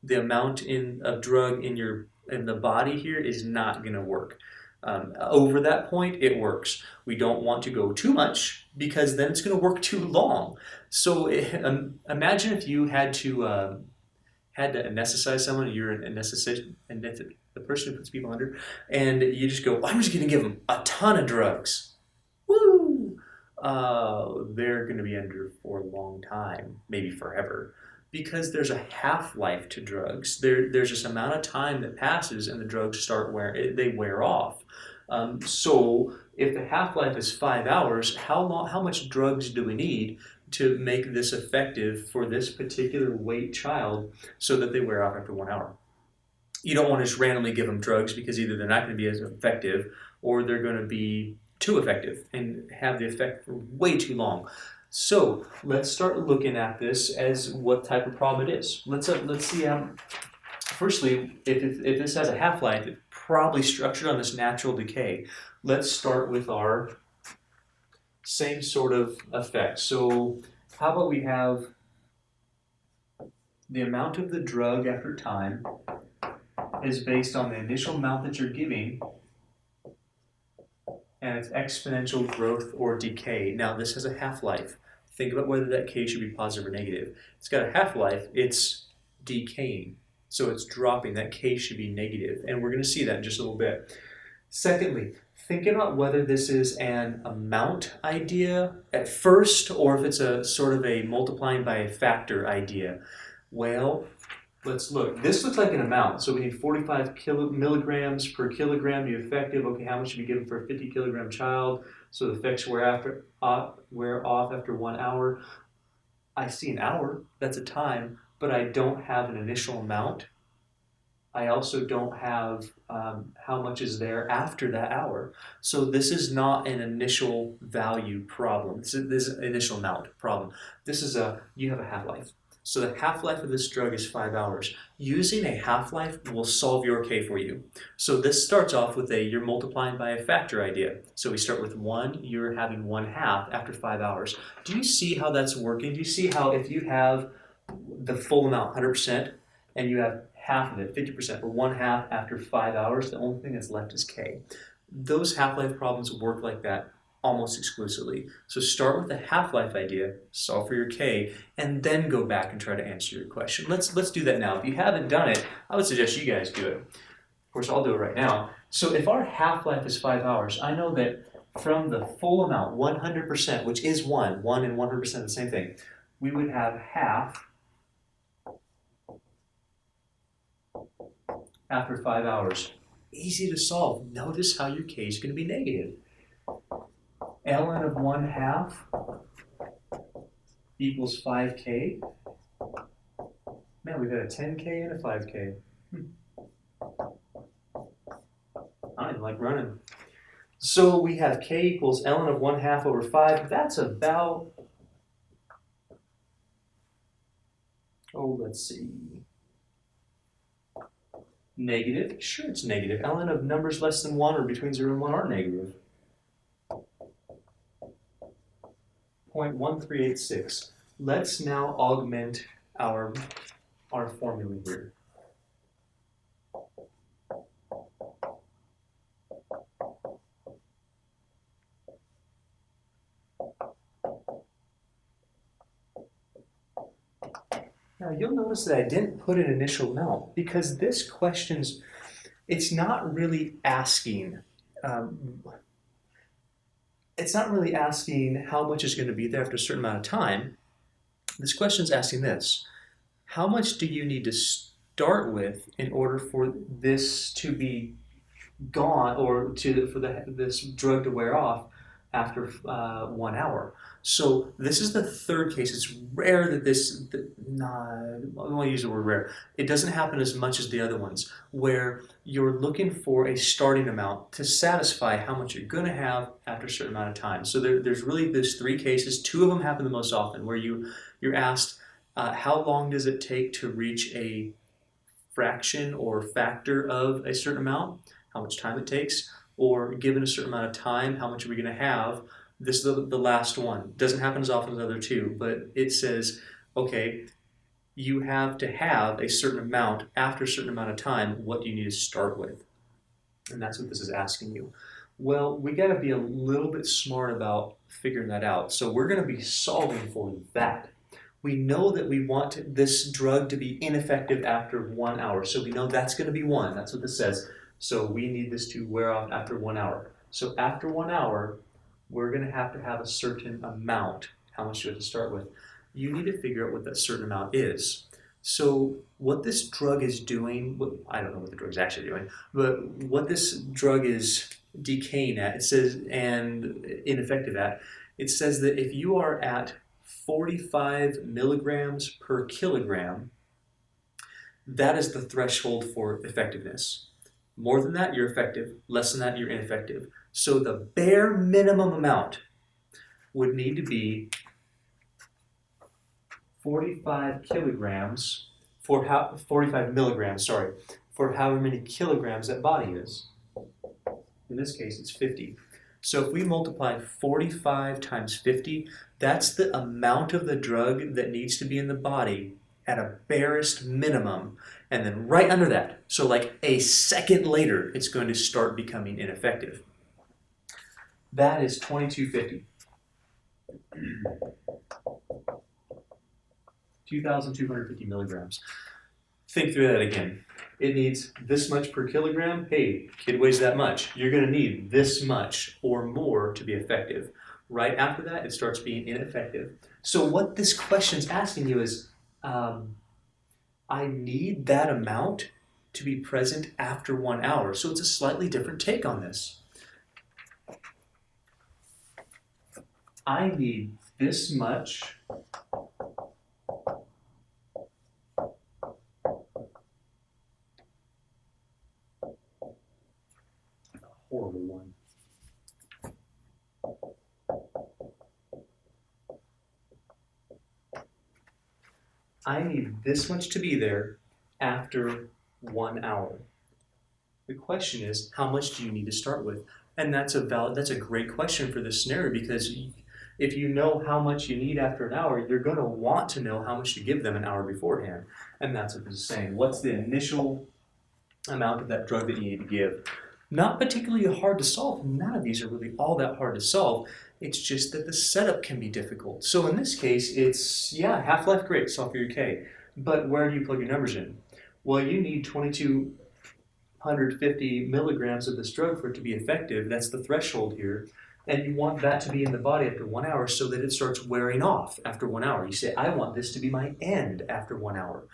the amount of drug in the body here is not going to work. Over that point, it works. We don't want to go too much, because then it's going to work too long. So imagine if you had to anesthetize someone, you're an anesthetist, the person who puts people under, and you just go, I'm just going to give them a ton of drugs. Woo! They're going to be under for a long time, maybe forever, because there's a half-life to drugs. There's this amount of time that passes, and the drugs they wear off. So if the half-life is 5 hours, how much drugs do we need to make this effective for this particular weight child so that they wear off after 1 hour? You don't want to just randomly give them drugs, because either they're not going to be as effective, or they're going to be too effective and have the effect for way too long. So let's start looking at this as what type of problem it is. Let's see. Firstly, if this has a half-life, it's probably structured on this natural decay. Let's start with our same sort of effect. So how about we have the amount of the drug after time is based on the initial amount that you're giving, and it's exponential growth or decay. Now this has a half-life. Think about whether that k should be positive or negative. It's got a half-life, it's decaying. So it's dropping, that k should be negative. And we're going to see that in just a little bit. Secondly, think about whether this is an amount idea at first, or if it's a sort of a multiplying by a factor idea. Well, let's look. This looks like an amount. So we need 45 milligrams per kilogram to be effective. Okay, how much should be given for a 50 kilogram child? So the effects wear off after 1 hour. I see an hour, that's a time, but I don't have an initial amount. I also don't have how much is there after that hour. So this is not an initial value problem. This is an initial amount problem. This is you have a half-life. So the half-life of this drug is 5 hours. Using a half-life will solve your K for you. So this starts off with you're multiplying by a factor idea. So we start with 1, you're having 1/2 after 5 hours. Do you see how that's working? Do you see how if you have the full amount, 100%, and you have half of it, 50%, or 1/2 after 5 hours, the only thing that's left is K. Those half-life problems work like that almost exclusively. So start with the half-life idea, solve for your K, and then go back and try to answer your question. Let's do that now. If you haven't done it, I would suggest you guys do it. Of course, I'll do it right now. So if our half-life is 5 hours, I know that from the full amount, 100%, which is 1 and 100% the same thing, we would have half after 5 hours. Easy to solve. Notice how your K is going to be negative. ln of 1/2 equals 5k. Man, we've got a 10k and a 5k. I don't even like running. So we have k equals ln of 1/2 over 5. That's about let's see. Negative, sure it's negative. ln of numbers less than 1 or between 0 and 1 are negative. 0.1386. Let's now augment our formula here. Now you'll notice that I didn't put an initial amount because this question's, it's not really asking, how much is going to be there after a certain amount of time. This question's asking this: how much do you need to start with in order for this to be gone, or this drug to wear off after 1 hour? So this is the third case. It's rare that I want to use the word rare. It doesn't happen as much as the other ones, where you're looking for a starting amount to satisfy how much you're going to have after a certain amount of time. So there's really those three cases. Two of them happen the most often, where you're asked, how long does it take to reach a fraction or factor of a certain amount, how much time it takes, or given a certain amount of time, how much are we going to have? This is the last one. Doesn't happen as often as the other two, but it says, okay, you have to have a certain amount after a certain amount of time. What do you need to start with? And that's what this is asking you. Well, we got to be a little bit smart about figuring that out. So we're going to be solving for that. We know that we want this drug to be ineffective after 1 hour. So we know that's going to be 1. That's what this says. So we need this to wear off after 1 hour. So after 1 hour, we're going to have a certain amount. How much do you have to start with? You need to figure out what that certain amount is. So what this drug is doing, I don't know what the drug is actually doing, but what this drug is decaying at, it says, and ineffective at, it says that if you are at 45 milligrams per kilogram, that is the threshold for effectiveness. More than that, you're effective. Less than that, you're ineffective. So the bare minimum amount would need to be 45 milligrams, for however many kilograms that body is. In this case, it's 50. So if we multiply 45 times 50, that's the amount of the drug that needs to be in the body at a barest minimum. And then right under that, so like a second later, it's going to start becoming ineffective. That is 2250. 2,250 milligrams. Think through that again. It needs this much per kilogram. Hey, kid weighs that much. You're going to need this much or more to be effective. Right after that, it starts being ineffective. So what this question's asking you is, I need that amount to be present after 1 hour. So it's a slightly different take on this. I need this much horrible one. I need this much to be there after 1 hour. The question is, how much do you need to start with? And that's a great question for this scenario, because if you know how much you need after an hour, you're going to want to know how much to give them an hour beforehand. And that's what this is saying. What's the initial amount of that drug that you need to give? Not particularly hard to solve. None of these are really all that hard to solve. It's just that the setup can be difficult. So in this case, it's, half-life, great, solve for your K. But where do you plug your numbers in? Well, you need 2,250 milligrams of this drug for it to be effective. That's the threshold here. And you want that to be in the body after 1 hour so that it starts wearing off after 1 hour. You say, I want this to be my end after 1 hour.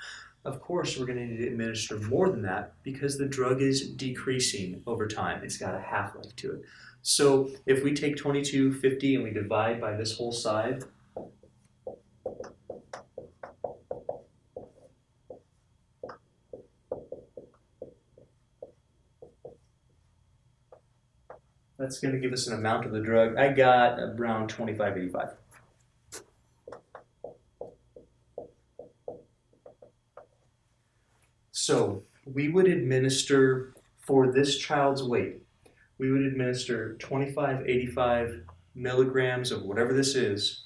Of course, we're going to need to administer more than that because the drug is decreasing over time. It's got a half-life to it. So if we take 2250 and we divide by this whole side, that's going to give us an amount of the drug. I got around 2585. So we would administer, for this child's weight, we would administer 25, 85 milligrams of whatever this is.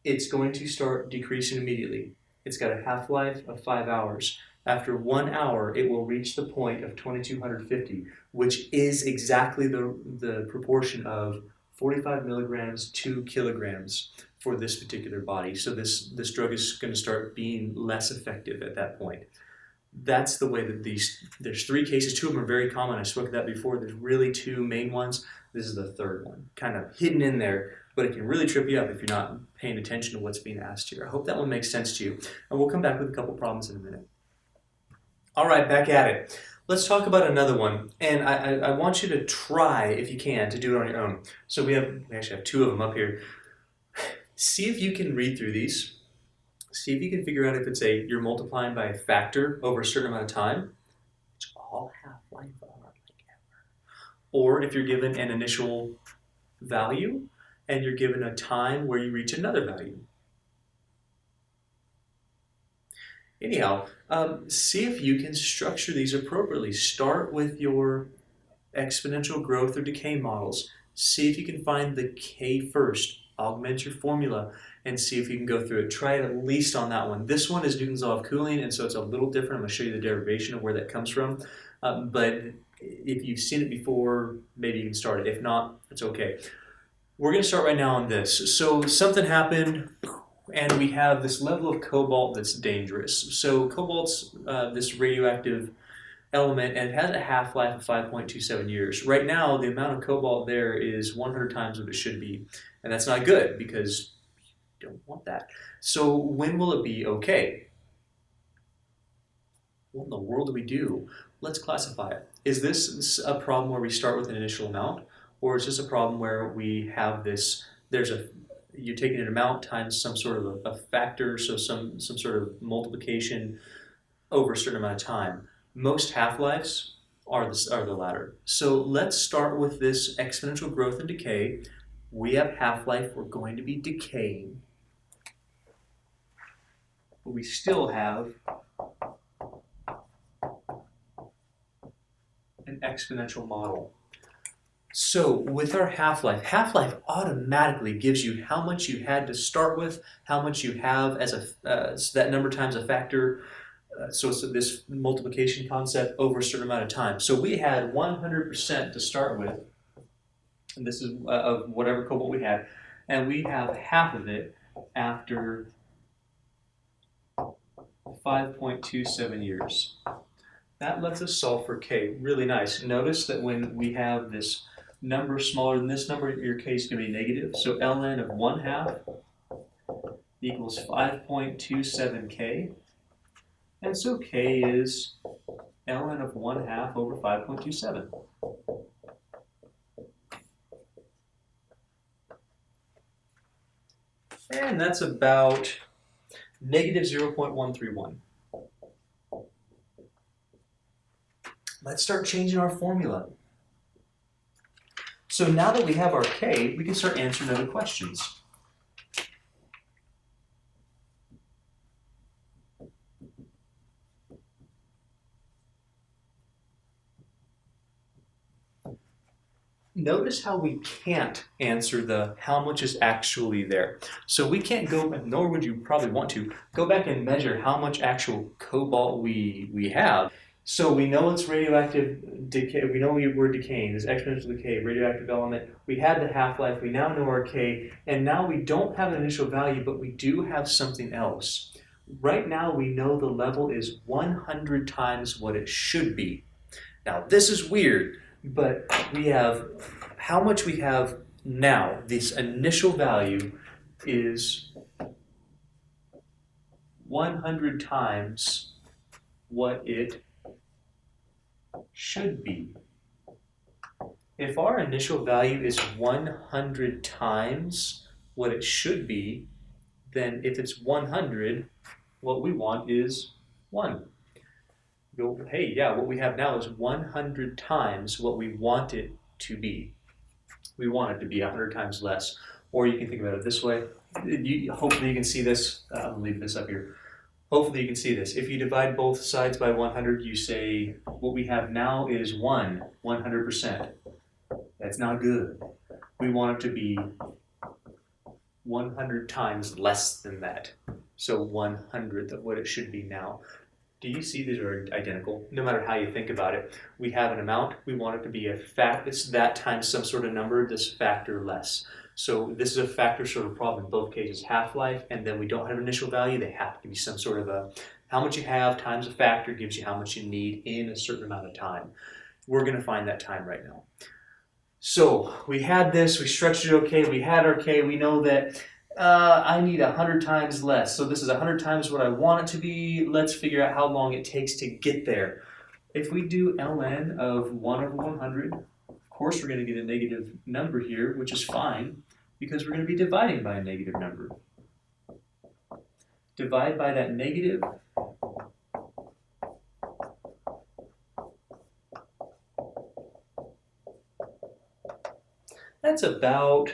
It's going to start decreasing immediately. It's got a half-life of 5 hours. After 1 hour, it will reach the point of 2250, which is exactly the proportion of 45 milligrams to kilograms for this particular body. So this drug is going to start being less effective at that point. That's the way that there's 3 cases. 2 of them are very common. I spoke of that before. There's really 2 main ones. This is the third one, kind of hidden in there, but it can really trip you up if you're not paying attention to what's being asked here. I hope that one makes sense to you. And we'll come back with a couple problems in a minute. All right, back at it. Let's talk about another one. And I want you to try, if you can, to do it on your own. So we actually have 2 of them up here. See if you can read through these. See if you can figure out if it's you're multiplying by a factor over a certain amount of time, which all half-life are like ever. Or if you're given an initial value and you're given a time where you reach another value. Anyhow, see if you can structure these appropriately. Start with your exponential growth or decay models. See if you can find the K first. Augment your formula and see if you can go through it. Try it at least on that one. This one is Newton's law of cooling, and so it's a little different. I'm going to show you the derivation of where that comes from. But if you've seen it before, maybe you can start it. If not, it's okay. We're going to start right now on this. So something happened, and we have this level of cobalt that's dangerous. So cobalt's this radioactive element, and it has a half-life of 5.27 years. Right now, the amount of cobalt there is 100 times what it should be, and that's not good because you don't want that. So when will it be okay? What in the world do we do? Let's classify it. Is this a problem where we start with an initial amount, or is this a problem where we have this, you're taking an amount times some sort of a factor, so some sort of multiplication over a certain amount of time? Most half-lives are the latter. So let's start with this exponential growth and decay. We have half-life, we're going to be decaying. But we still have an exponential model. So with our half-life, half-life automatically gives you how much you had to start with, how much you have as so that number times a factor. So it's this multiplication concept over a certain amount of time. So we had 100% to start with, and this is of whatever cobalt we had, and we have half of it after 5.27 years. That lets us solve for K. Really nice. Notice that when we have this number smaller than this number, your K is going to be negative. So ln of 1/2 equals 5.27 K. And so K is ln of 1/2 over 5.27. And that's about negative 0.131. Let's start changing our formula. So now that we have our K, we can start answering other questions. Notice how we can't answer the how much is actually there. So we can't go, nor would you probably want to, go back and measure how much actual cobalt we have. So we know it's radioactive decay, we know we're decaying, this exponential decay, radioactive element. We had the half-life, we now know our K, and now we don't have an initial value, but we do have something else. Right now we know the level is 100 times what it should be. Now this is weird, but we have how much we have now. This initial value is 100 times what it should be. If our initial value is 100 times what it should be, then if it's 100, what we want is 1. Go, hey, yeah, what we have now is 100 times what we want it to be. We want it to be 100 times less. Or you can think about it this way. Hopefully you can see this. I'll leave this up here. Hopefully you can see this. If you divide both sides by 100, you say what we have now is 100%. That's not good. We want it to be 100 times less than that. So 100th of what it should be now. Do you see these are identical? No matter how you think about it. We have an amount, we want it to be a fact, it's that times some sort of number, this factor less. So this is a factor sort of problem in both cases, half-life, and then we don't have an initial value, they have to be some sort of a, how much you have times a factor gives you how much you need in a certain amount of time. We're gonna find that time right now. So we had this, we stretched it okay, we had our K, we know that I need 100 times less. So this is 100 times what I want it to be. Let's figure out how long it takes to get there. If we do ln of 1 over 100, of course we're going to get a negative number here, which is fine, because we're going to be dividing by a negative number. Divide by that negative. That's about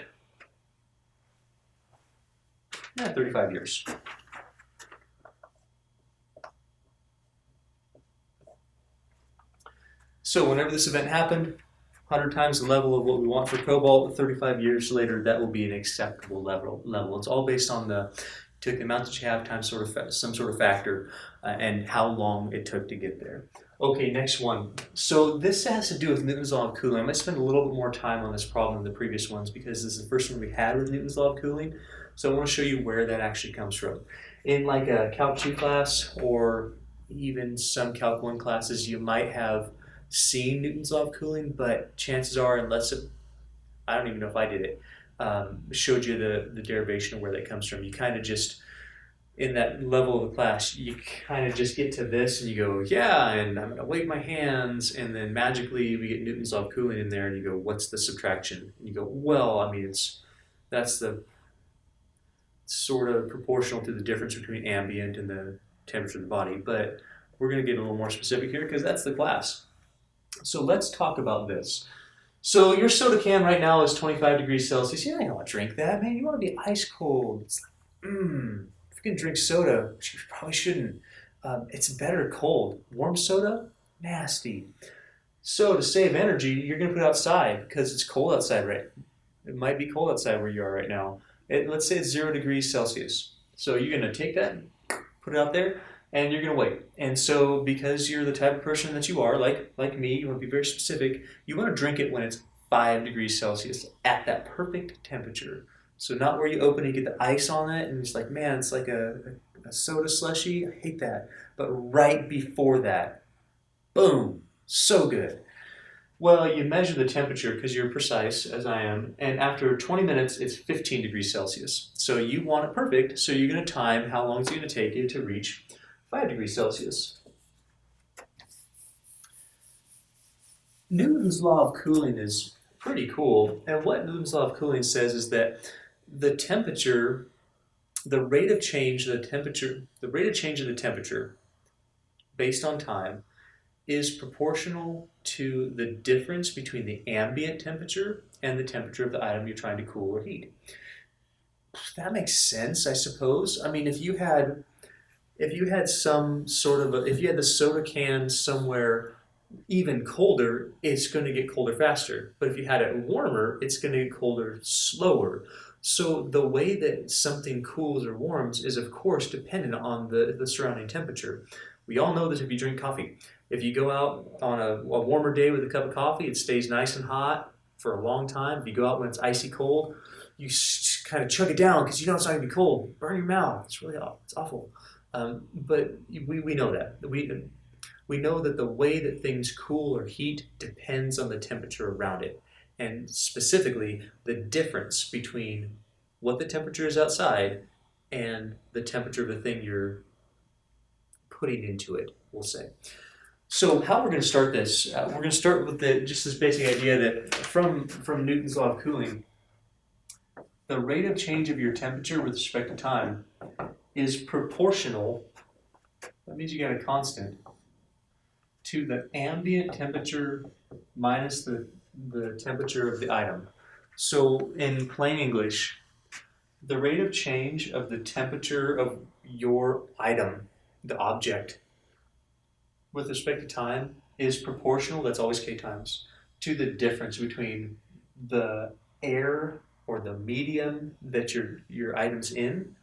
35 years. So whenever this event happened, 100 times the level of what we want for cobalt, 35 years later, that will be an acceptable level. It's all based on took the amount that you have times some sort of factor and how long it took to get there. Okay, next one. So this has to do with Newton's law of cooling. I might spend a little bit more time on this problem than the previous ones because this is the first one we had with Newton's law of cooling. So I want to show you where that actually comes from. In like a Calc 2 class or even some Calc 1 classes, you might have seen Newton's law of cooling, but chances are, unless I don't even know if I did it, showed you the derivation of where that comes from. You kind of just, in that level of the class, you kind of just get to this and you go, yeah, and I'm going to wave my hands, and then magically we get Newton's law of cooling in there, and you go, what's the subtraction? And you go, well, I mean, that's the sort of proportional to the difference between ambient and the temperature of the body, but we're going to get a little more specific here because that's the class. So let's talk about this. So your soda can right now is 25 degrees Celsius. Yeah, I don't want to drink that, man. You want to be ice cold. It's like, if you can drink soda, which you probably shouldn't, it's better cold. Warm soda, nasty. So to save energy, you're going to put it outside because it's cold outside, right? It might be cold outside where you are right now. Let's say it's 0 degrees Celsius. So you're going to take that, put it out there, and you're going to wait. And so because you're the type of person that you are, like me, you want to be very specific, you want to drink it when it's 5 degrees Celsius at that perfect temperature. So not where you open and you get the ice on it and it's like, man, it's like a soda slushie. I hate that. But right before that, boom, so good. Well, you measure the temperature because you're precise, as I am, and after 20 minutes, it's 15 degrees Celsius. So you want it perfect, so you're going to time how long it's going to take you to reach 5 degrees Celsius. Newton's law of cooling is pretty cool, and what Newton's law of cooling says is that the temperature, the rate of change of the temperature based on time is proportional to the difference between the ambient temperature and the temperature of the item you're trying to cool or heat. That makes sense, I suppose. I mean, if you had some sort of if you had the soda can somewhere even colder, it's going to get colder faster. But if you had it warmer, it's going to get colder slower. So the way that something cools or warms is, of course, dependent on the surrounding temperature. We all know this if you drink coffee. If you go out on a warmer day with a cup of coffee, it stays nice and hot for a long time. If you go out when it's icy cold, you kind of chug it down because you know it's not going to be cold. Burn your mouth. It's really it's awful. But we know that. We know that the way that things cool or heat depends on the temperature around it. And specifically, the difference between what the temperature is outside and the temperature of the thing you're putting into it, we'll say. So how we're going to start this, we're going to start with just this basic idea that from Newton's law of cooling, the rate of change of your temperature with respect to time is proportional, that means you got a constant, to the ambient temperature minus the temperature of the item. So in plain English, the rate of change of the temperature of your item the object with respect to time is proportional, that's always k times, to the difference between the air or the medium that your item's in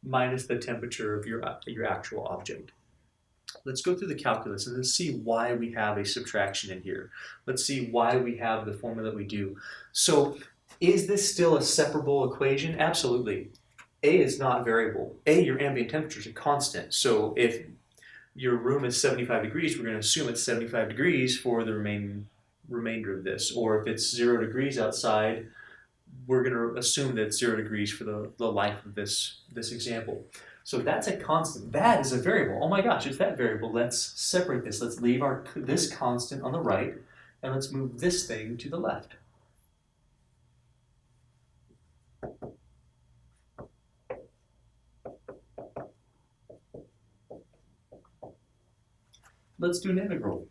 minus the temperature of your actual object. Let's go through the calculus and let's see why we have a subtraction in here. Let's see why we have the formula that we do. So is this still a separable equation? Absolutely. A is not variable. A, your ambient temperature is a constant. So if your room is 75 degrees, we're going to assume it's 75 degrees for the remainder of this. Or if it's 0 degrees outside, we're going to assume that it's 0 degrees for the life of this example. So that's a constant. That is a variable. Oh my gosh, it's that variable. Let's separate this. Let's leave this constant on the right, and let's move this thing to the left. Let's do an integral.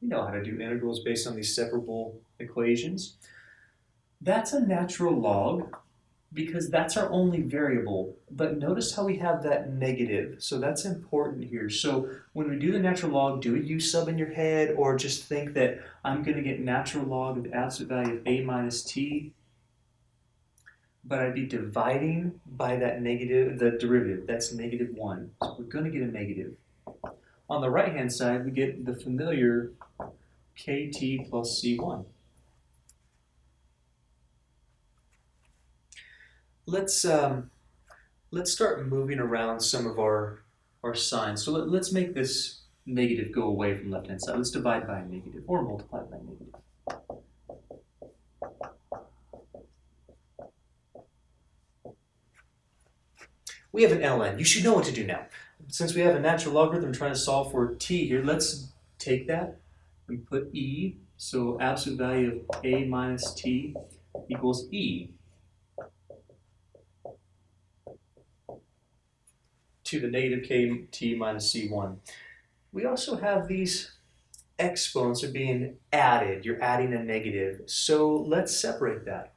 We know how to do integrals based on these separable equations. That's a natural log because that's our only variable. But notice how we have that negative. So that's important here. So when we do the natural log, do a u sub in your head or just think that I'm going to get natural log of the absolute value of a minus t, but I'd be dividing by that negative, the derivative. That's negative 1. So we're going to get a negative. On the right-hand side, we get the familiar kt plus c1. Let's start moving around some of our signs. So let's make this negative go away from the left-hand side. Let's divide by a negative or multiply by a negative. We have an ln. You should know what to do now. Since we have a natural logarithm trying to solve for t here, let's take that and put e. So absolute value of a minus t equals e to the negative kt minus c1. We also have these exponents are being added. You're adding a negative. So let's separate that.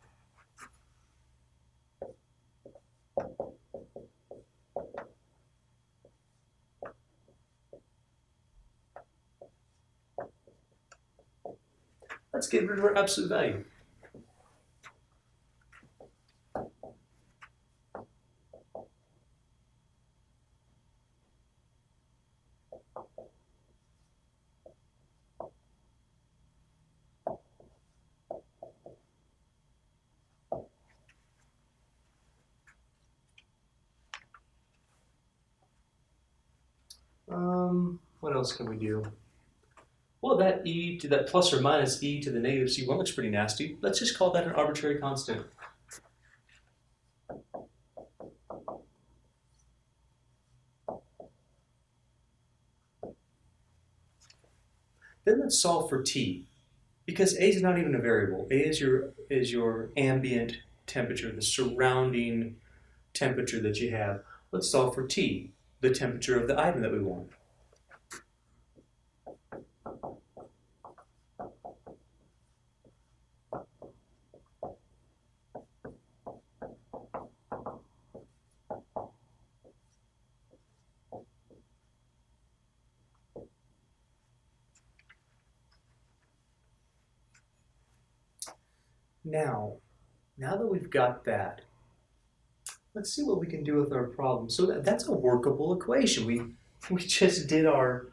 Let's get rid of our absolute value. What else can we do? Well, that e to that plus or minus e to the negative c1 looks pretty nasty. Let's just call that an arbitrary constant. Then let's solve for t, because a is not even a variable. A is your ambient temperature, the surrounding temperature that you have. Let's solve for t, the temperature of the item that we want. Now that we've got that, let's see what we can do with our problem. So that's a workable equation. We just did our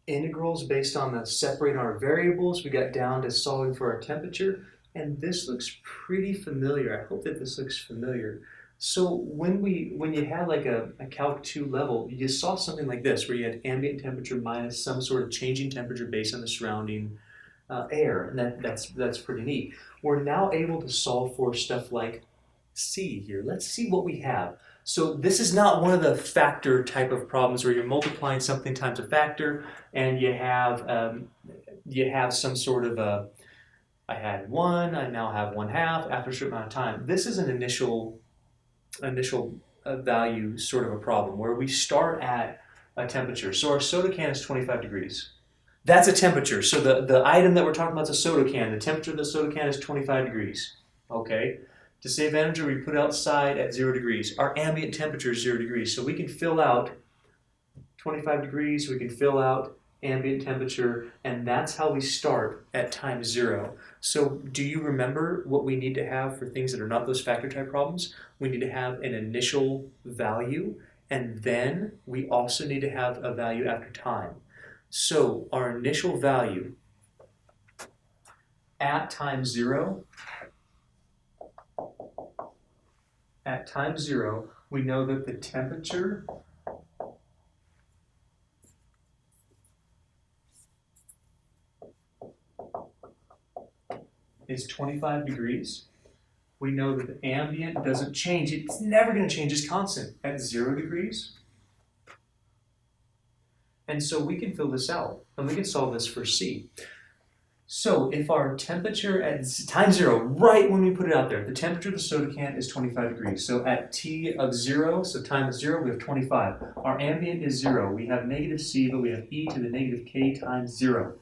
integrals based on separating our variables. We got down to solving for our temperature, and this looks pretty familiar. I hope that this looks familiar. So when you had like a Calc 2 level, you saw something like this, where you had ambient temperature minus some sort of changing temperature based on the surrounding air, and that's pretty neat. We're now able to solve for stuff like C here. Let's see what we have. So this is not one of the factor type of problems where you're multiplying something times a factor, and you have some sort of I had 1, I now have 1/2 after a certain amount of time. This is an initial value sort of a problem where we start at a temperature. So our soda can is 25 degrees. That's a temperature. So the item that we're talking about is a soda can. The temperature of the soda can is 25 degrees. Okay. To save energy, we put it outside at 0 degrees. Our ambient temperature is 0 degrees, so we can fill out 25 degrees, we can fill out ambient temperature, and that's how we start at time 0. So do you remember what we need to have for things that are not those factor type problems? We need to have an initial value, and then we also need to have a value after time. So our initial value at time 0, we know that the temperature is 25 degrees. We know that the ambient doesn't change. It's never going to change. It's constant at 0 degrees. And so we can fill this out, and we can solve this for C. So if our temperature at time 0, right when we put it out there, the temperature of the soda can is 25 degrees. So at T of 0, so time of 0, we have 25. Our ambient is 0. We have negative C, but we have e to the negative k times 0.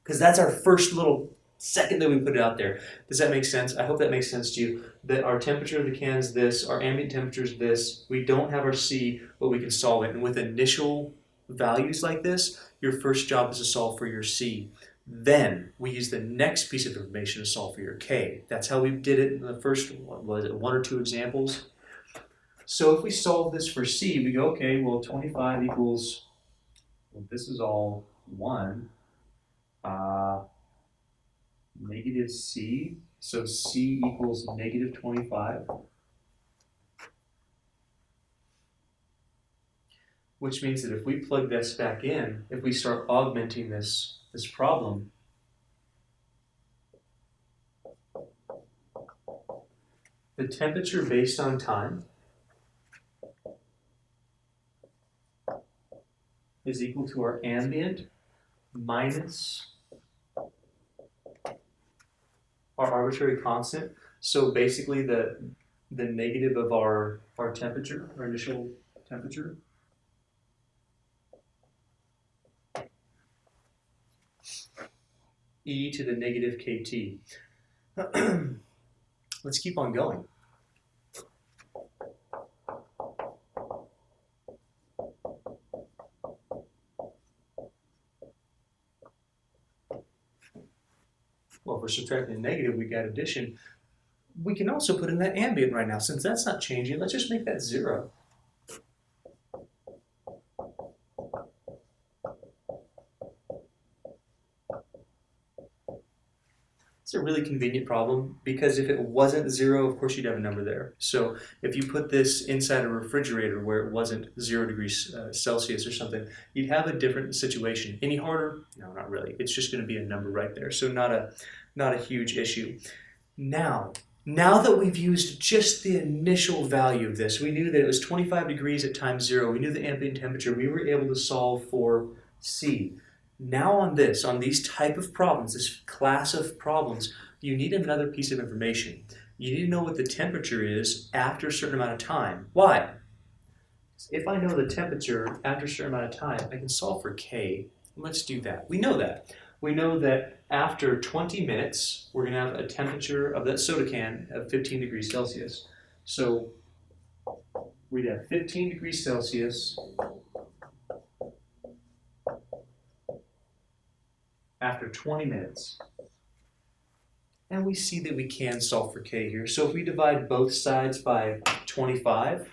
Because that's our first little second that we put it out there. Does that make sense? I hope that makes sense to you. That our temperature of the can is this, our ambient temperature is this. We don't have our C, but we can solve it. And with initial values like this, your first job is to solve for your C. Then we use the next piece of information to solve for your K. That's how we did it in the first, what was it, 1 or 2 examples. So if we solve this for C, we go, okay, well 25 equals, well, this is all 1. Negative C, so C equals negative 25. Which means that if we plug this back in, if we start augmenting this problem, the temperature based on time is equal to our ambient minus our arbitrary constant. So basically the negative of our temperature, our initial temperature. E to the negative kt. Let's keep on going. Well, if we're subtracting a negative, we got addition. We can also put in that ambient right now. Since that's not changing, let's just make that 0. It's a really convenient problem because if it wasn't 0, of course you'd have a number there. So if you put this inside a refrigerator where it wasn't 0 degrees Celsius or something, you'd have a different situation. Any harder? No, not really. It's just going to be a number right there. So not a huge issue. Now that we've used just the initial value of this, we knew that it was 25 degrees at time 0. We knew the ambient temperature. We were able to solve for C. Now on these type of problems, this class of problems, you need another piece of information. You need to know what the temperature is after a certain amount of time. Why? If I know the temperature after a certain amount of time, I can solve for K. Let's do that. We know that. We know that after 20 minutes, we're going to have a temperature of that soda can of 15 degrees Celsius. So we'd have 15 degrees Celsius after 20 minutes. And we see that we can solve for K here. So if we divide both sides by 25,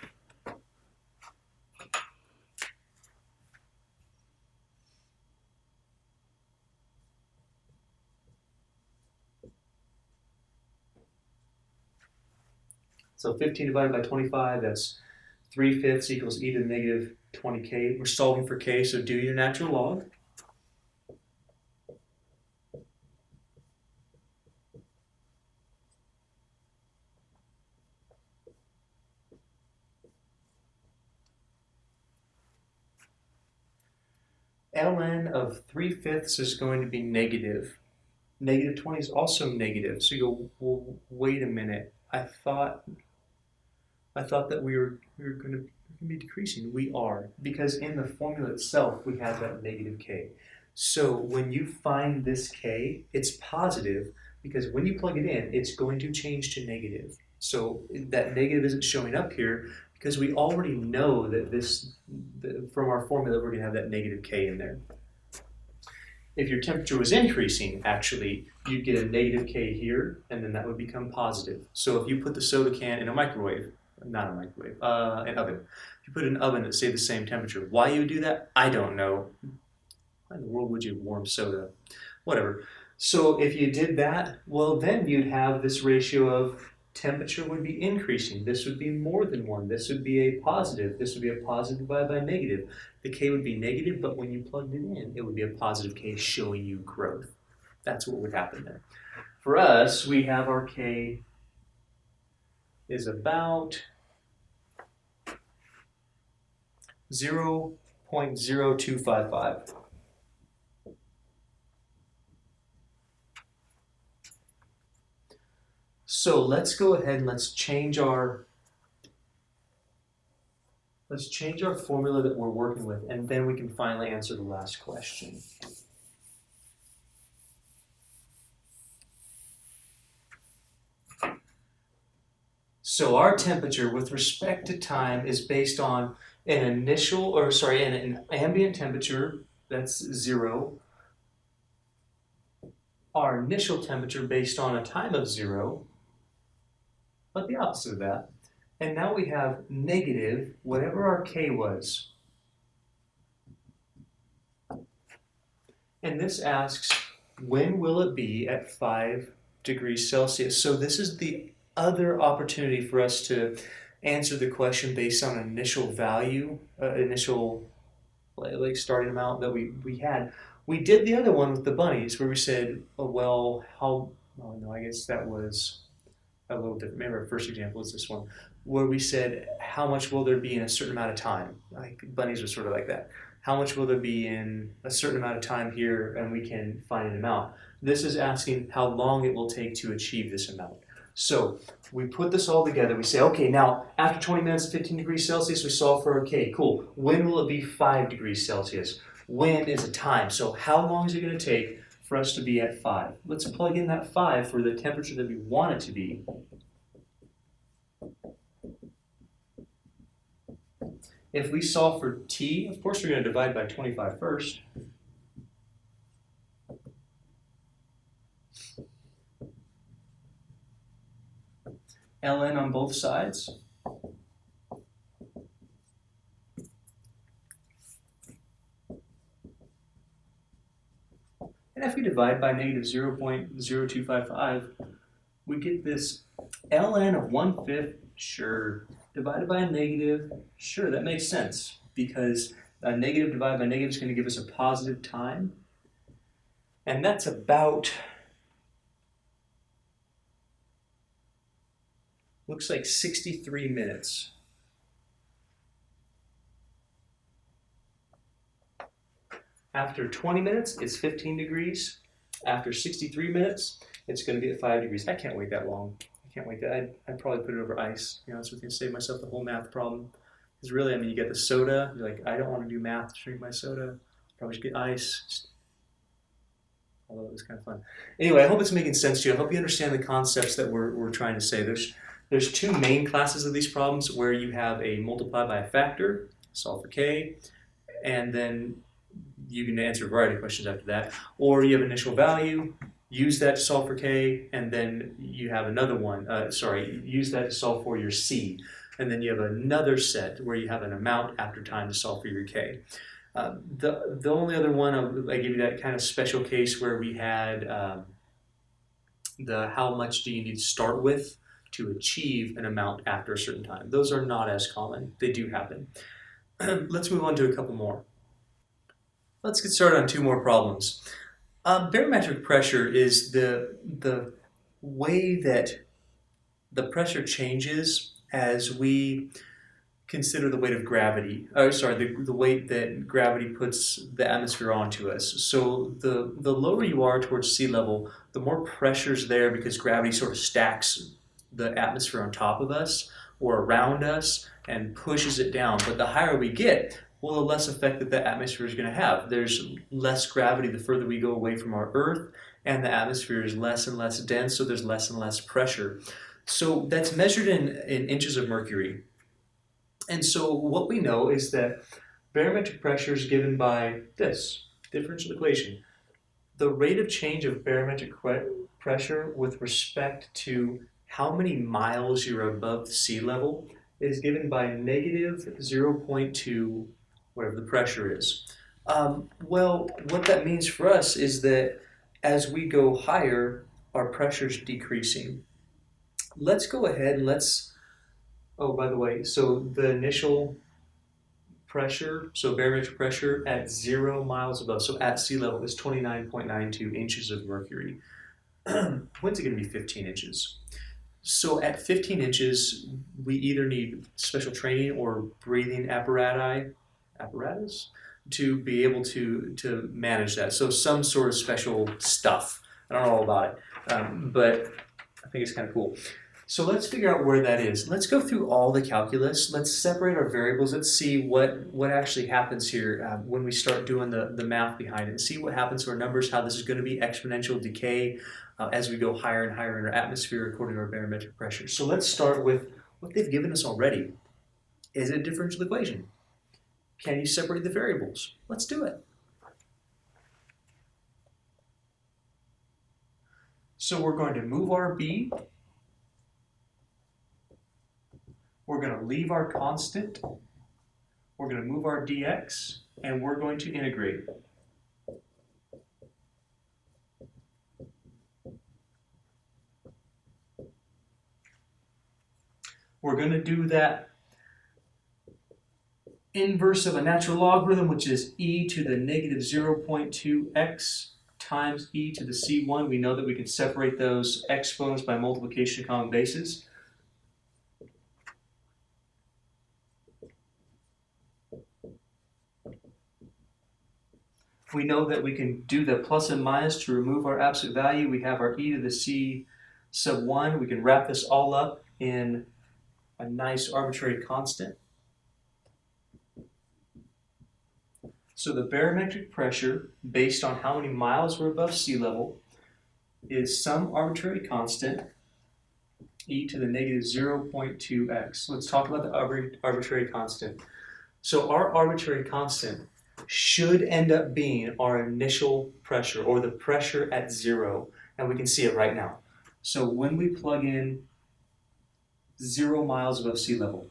so 15 divided by 25, that's 3/5 equals e to the negative 20k. We're solving for K, so do your natural log. ln of 3/5 is going to be negative. Negative 20 is also negative. So you go, well, wait a minute. I thought that we were going to be decreasing. We are, because in the formula itself we have that negative k. So when you find this k, it's positive because when you plug it in, it's going to change to negative. So that negative isn't showing up here because we already know that from our formula, we're going to have that negative K in there. If your temperature was increasing, actually, you'd get a negative K here, and then that would become positive. So if you put the soda can in a microwave, not a microwave, an oven. If you put it in an oven that stayed the same temperature, why you would do that, I don't know. Why in the world would you warm soda? Whatever. So if you did that, well, then you'd have this ratio of temperature would be increasing. This would be more than 1. This would be a positive. This would be a positive divided by negative. The K would be negative, but when you plugged it in, it would be a positive K showing you growth. That's what would happen there. For us, we have our K is about 0.0255. So let's go ahead and let's change our formula that we're working with, and then we can finally answer the last question. So our temperature with respect to time is based on an ambient temperature, that's 0. Our initial temperature based on a time of 0, but the opposite of that. And now we have negative, whatever our K was. And this asks, when will it be at 5 degrees Celsius? So this is the other opportunity for us to answer the question based on an initial value, like starting amount that we had. We did the other one with the bunnies where we said, I guess that was a little different. Maybe our first example is this one, where we said, how much will there be in a certain amount of time? Like bunnies were sort of like that. How much will there be in a certain amount of time here, and we can find an amount. This is asking how long it will take to achieve this amount. So we put this all together. We say, okay, now after 20 minutes, 15 degrees Celsius, we solve for K. Cool. When will it be 5 degrees Celsius? When is the time? So how long is it going to take for us to be at 5? Let's plug in that 5 for the temperature that we want it to be. If we solve for T, of course we're going to divide by 25 first. ln on both sides. And if we divide by negative 0.0255, we get this ln of 1/5, sure. Divided by a negative, sure, that makes sense, because a negative divided by negative is going to give us a positive time. And that's about, looks like 63 minutes. After 20 minutes, it's 15 degrees. After 63 minutes, it's going to be at 5 degrees. I can't wait that long. I can't wait that. I'd probably put it over ice. You know, it's going to save myself the whole math problem. Because really, I mean, you get the soda. You're like, I don't want to do math to drink my soda. Probably just get ice. Although it was kind of fun. Anyway, I hope it's making sense to you. I hope you understand the concepts that we're trying to say. There's two main classes of these problems where you have a multiply by a factor, solve for K, and then you can answer a variety of questions after that. Or you have initial value, use that to solve for K, and then you have another one, use that to solve for your C. And then you have another set where you have an amount after time to solve for your K. The only other one, I give you that kind of special case where we had the how much do you need to start with to achieve an amount after a certain time. Those are not as common. They do happen. Let's move on to a couple more. Let's get started on two more problems. Barometric pressure is the way that the pressure changes as we consider the weight of gravity. The weight that gravity puts the atmosphere onto us. So the lower you are towards sea level, the more pressure's there because gravity sort of stacks the atmosphere on top of us or around us and pushes it down. But the higher we get, well, the less effect that the atmosphere is going to have. There's less gravity the further we go away from our Earth, and the atmosphere is less and less dense, so there's less and less pressure. So that's measured in inches of mercury. And so what we know is that barometric pressure is given by this differential equation. The rate of change of barometric pressure with respect to how many miles you're above sea level is given by negative 0.2, whatever the pressure is. Well, what that means for us is that as we go higher, our pressure is decreasing. Let's go ahead and oh, by the way, so the initial pressure, so barometric pressure at 0 miles above, so at sea level, is 29.92 inches of mercury. When's it going to be 15 inches? So at 15 inches, we either need special training or breathing apparatus to be able to manage that. So some sort of special stuff. I don't know all about it, but I think it's kind of cool. So let's figure out where that is. Let's go through all the calculus. Let's separate our variables. Let's see what actually happens here when we start doing the math behind it, and see what happens to our numbers, how this is going to be exponential decay as we go higher and higher in our atmosphere according to our barometric pressure. So let's start with what they've given us already. Is it a differential equation? Can you separate the variables? Let's do it. So we're going to move our b. We're going to leave our constant, we're going to move our dx, and we're going to integrate. We're going to do that inverse of a natural logarithm, which is e to the negative 0.2x times e to the c1. We know that we can separate those exponents by multiplication of common bases. We know that we can do the plus and minus to remove our absolute value. We have our e to the c sub 1. We can wrap this all up in a nice arbitrary constant. So the barometric pressure, based on how many miles we're above sea level, is some arbitrary constant, e to the negative 0.2x. Let's talk about the arbitrary constant. So our arbitrary constant should end up being our initial pressure, or the pressure at 0, and we can see it right now. So when we plug in 0 miles above sea level,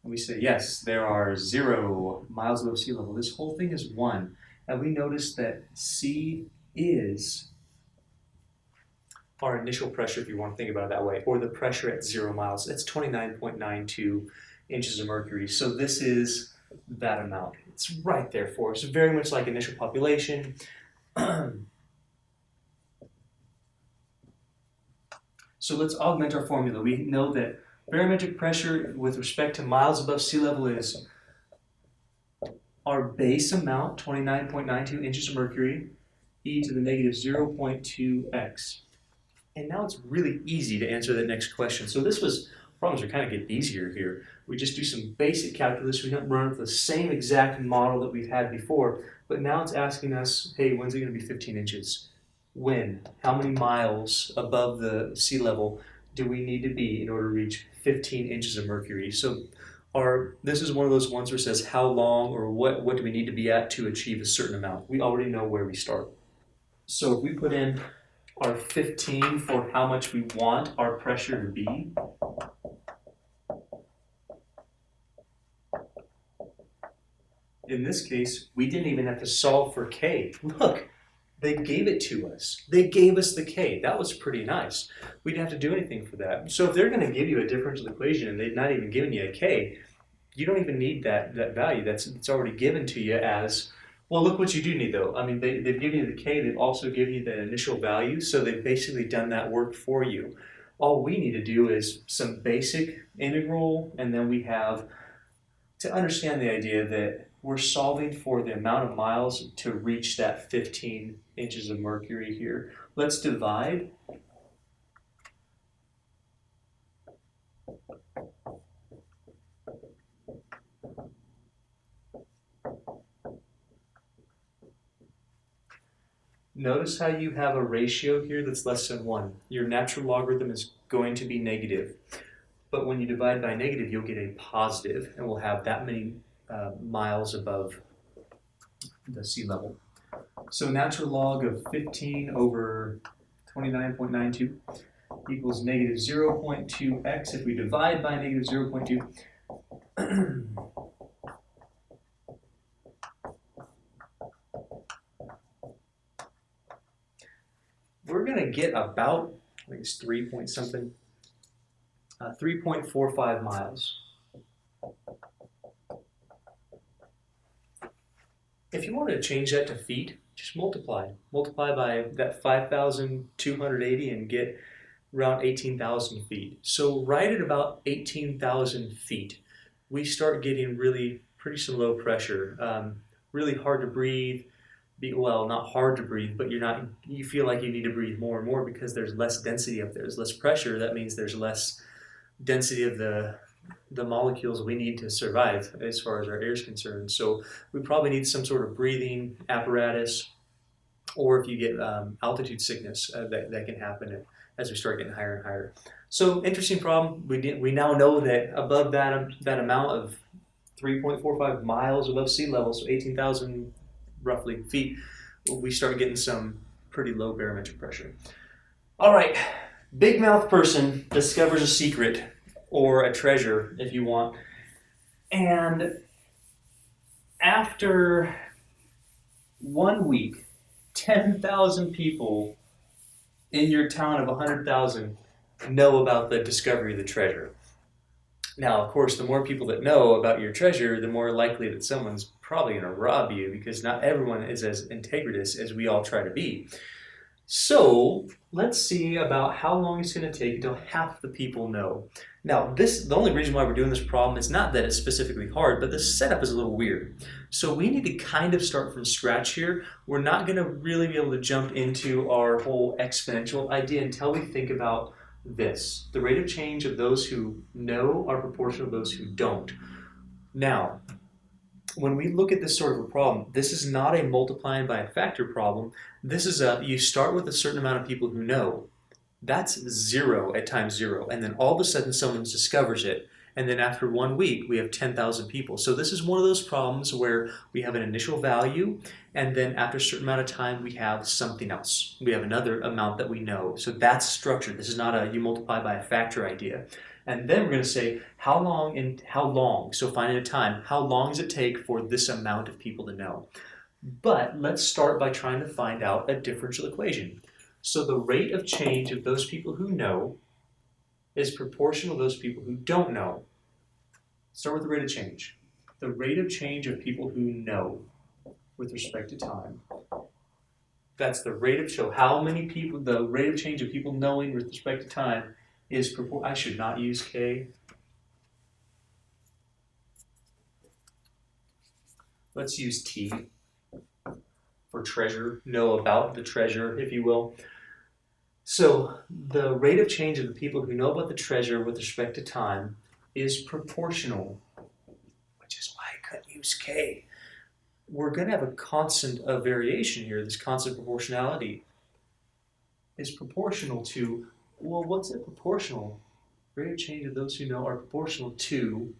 and we say, yes, there are 0 miles above sea level, this whole thing is 1, and we notice that C is our initial pressure, if you want to think about it that way, or the pressure at 0 miles. That's 29.92 inches of mercury. So this is that amount. It's right there for us, very much like initial population. So let's augment our formula. We know that barometric pressure with respect to miles above sea level is our base amount, 29.92 inches of mercury, e to the negative 0.2x. And now it's really easy to answer that next question. So problems are kind of get easier here. We just do some basic calculus. We don't run the same exact model that we've had before, but now it's asking us, hey, when's it going to be 15 inches? When? How many miles above the sea level do we need to be in order to reach 15 inches of mercury? So this is one of those ones where it says how long or what do we need to be at to achieve a certain amount. We already know where we start. So if we put in our 15 for how much we want our pressure to be, in this case, we didn't even have to solve for K. Look, they gave it to us. They gave us the K. That was pretty nice. We didn't have to do anything for that. So if they're going to give you a differential equation and they've not even given you a K, you don't even need that value. It's already given to you as, well, look what you do need though. I mean, they've given you the K, they've also given you the initial value, so they've basically done that work for you. All we need to do is some basic integral, and then we have to understand the idea that we're solving for the amount of miles to reach that 15 inches of mercury here. Let's divide. Notice how you have a ratio here that's less than 1. Your natural logarithm is going to be negative. But when you divide by negative, you'll get a positive, and we'll have that many miles above the sea level. So natural log of 15 over 29.92 equals negative 0.2x. If we divide by negative 0.2, we're going to get about, I think it's 3 point something, 3.45 miles. If you wanted to change that to feet, just multiply. Multiply by that 5,280 and get around 18,000 feet. So right at about 18,000 feet, we start getting really pretty some low pressure, really hard to breathe. Well, not hard to breathe, but you feel like you need to breathe more and more because there's less density up there. There's less pressure. That means there's less density of the molecules we need to survive as far as our air is concerned. So we probably need some sort of breathing apparatus, or if you get altitude sickness, that can happen as we start getting higher and higher. So interesting problem. We now know that above that amount of 3.45 miles above sea level, so 18,000 roughly feet, we start getting some pretty low barometric pressure. All right, big mouth person discovers a secret, or a treasure if you want, and after 1 week, 10,000 people in your town of 100,000 know about the discovery of the treasure. Now, of course, the more people that know about your treasure, the more likely that someone's probably going to rob you, because not everyone is as integritous as we all try to be. So let's see about how long it's going to take until half the people know. Now, the only reason why we're doing this problem is not that it's specifically hard, but the setup is a little weird. So we need to kind of start from scratch here. We're not going to really be able to jump into our whole exponential idea until we think about this. The rate of change of those who know are proportional to those who don't. Now, when we look at this sort of a problem, this is not a multiplying by a factor problem. This is you start with a certain amount of people who know. That's 0 at times 0. And then all of a sudden someone discovers it. And then after 1 week, we have 10,000 people. So this is one of those problems where we have an initial value, and then after a certain amount of time, we have something else. We have another amount that we know. So that's structured. This is not a you multiply by a factor idea. And then we're going to say how long, so finding a time, how long does it take for this amount of people to know? But let's start by trying to find out a differential equation. So the rate of change of those people who know is proportional to those people who don't know. Start with the rate of change. The rate of change of people who know with respect to time. That's the rate of change. How many people, the rate of change of people knowing with respect to time is proportional. I should not use K. Let's use T for treasure. Know about the treasure, if you will. So the rate of change of the people who know about the treasure with respect to time is proportional, which is why I couldn't use K. We're going to have a constant of variation here. This constant proportionality is proportional to, well, what's it proportional? Rate of change of those who know are proportional to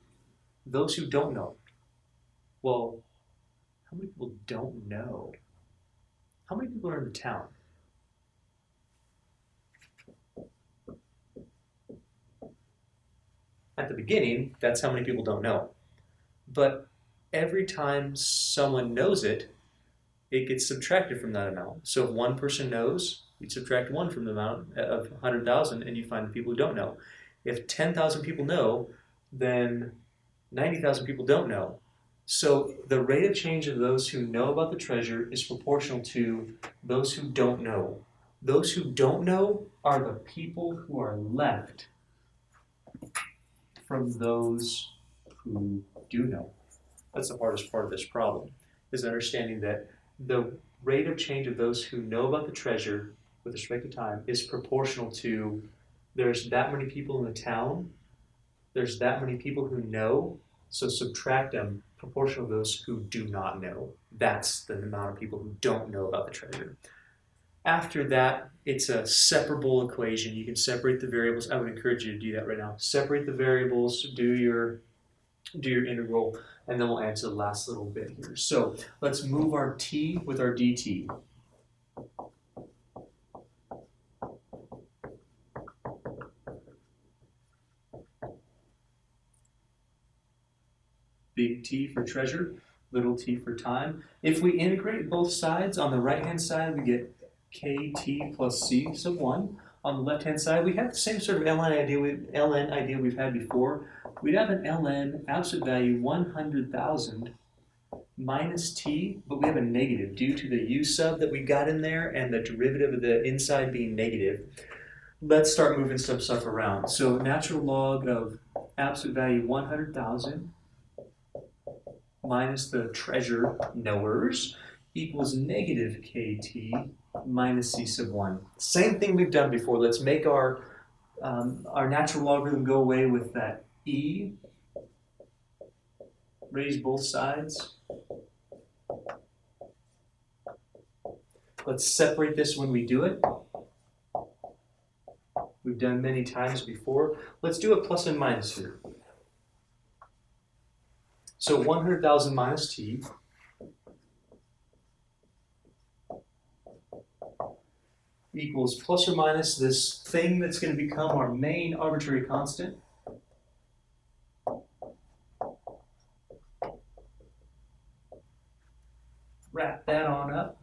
those who don't know. Well, how many people don't know? How many people are in the town? At the beginning, that's how many people don't know. But every time someone knows it, it gets subtracted from that amount. So if one person knows, you subtract 1 from the amount of 100,000 and you find the people who don't know. If 10,000 people know, then 90,000 people don't know. So the rate of change of those who know about the treasure is proportional to those who don't know. Those who don't know are the people who are left from those who do know. That's the hardest part of this problem, is understanding that the rate of change of those who know about the treasure with respect to time is proportional to there's that many people in the town, there's that many people who know, so subtract them proportional to those who do not know. That's the amount of people who don't know about the treasure. After that, it's a separable equation. You can separate the variables. I would encourage you to do that right now. Separate the variables, do your integral, and then we'll answer the last little bit here. So let's move our t with our dt. Big T for treasure, little t for time. If we integrate both sides, on the right-hand side we get kt plus c sub 1. On the left-hand side, we have the same sort of ln idea we've had before. We'd have an ln absolute value 100,000 minus t, but we have a negative due to the u sub that we got in there and the derivative of the inside being negative. Let's start moving some stuff around. So natural log of absolute value 100,000 minus the treasure knowers equals negative kt minus c sub 1. Same thing we've done before. Let's make our natural logarithm go away with that e. Raise both sides. Let's separate this when we do it. We've done many times before. Let's do a plus and minus here. So 100,000 minus t equals plus or minus this thing that's going to become our main arbitrary constant. Wrap that on up.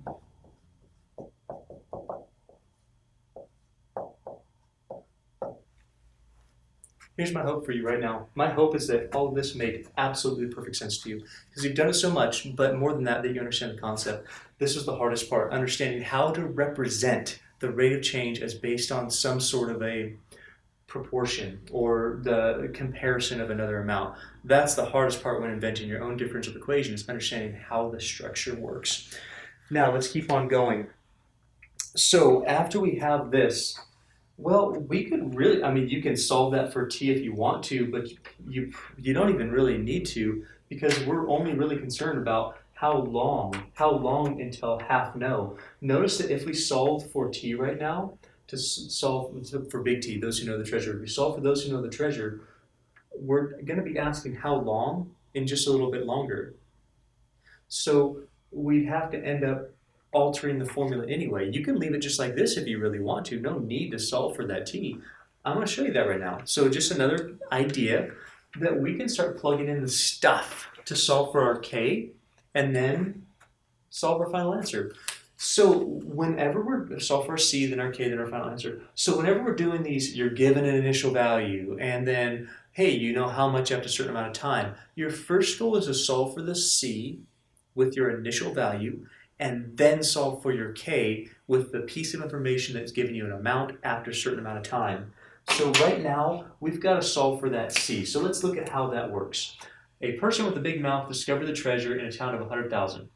Here's my hope for you right now. My hope is that all of this made absolutely perfect sense to you because you've done it so much, but more than that, that you understand the concept. This was the hardest part, understanding how to represent the rate of change as based on some sort of a proportion or the comparison of another amount. That's the hardest part when inventing your own differential equations, understanding how the structure works. Now let's keep on going. So after we have this, well, we could really, I mean, you can solve that for t if you want to, but you don't even really need to because we're only really concerned about how long until half no. Notice that if we solve for t right now, to solve for big T, those who know the treasure, if we solve for those who know the treasure, we're going to be asking how long in just a little bit longer. So we'd have to end up altering the formula anyway. You can leave it just like this if you really want to. No need to solve for that t. I'm going to show you that right now. So just another idea that we can start plugging in the stuff to solve for our k and then solve our final answer. So whenever we're solve for our c, then our k, then our final answer. So whenever we're doing these, you're given an initial value and then, hey, you know how much after a certain amount of time. Your first goal is to solve for the c with your initial value and then solve for your k with the piece of information that's giving you an amount after a certain amount of time. So right now, we've got to solve for that c. So let's look at how that works. A person with a big mouth discovered the treasure in a town of 100,000.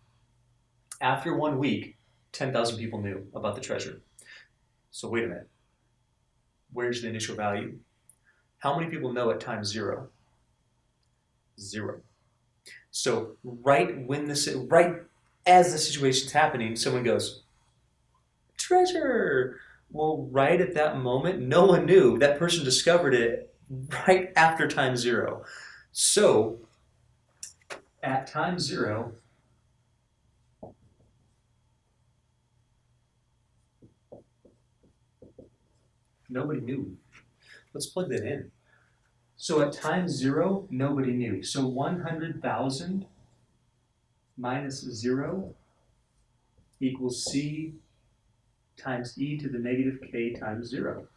After 1 week, 10,000 people knew about the treasure. So wait a minute. Where's the initial value? How many people know at time 0? 0. So right as the situation's happening, someone goes, treasure! Well, right at that moment, no one knew. That person discovered it right after time 0. So at time 0, nobody knew. Let's plug that in. So at time 0, nobody knew. So 100,000 minus 0 equals c times e to the negative k times 0.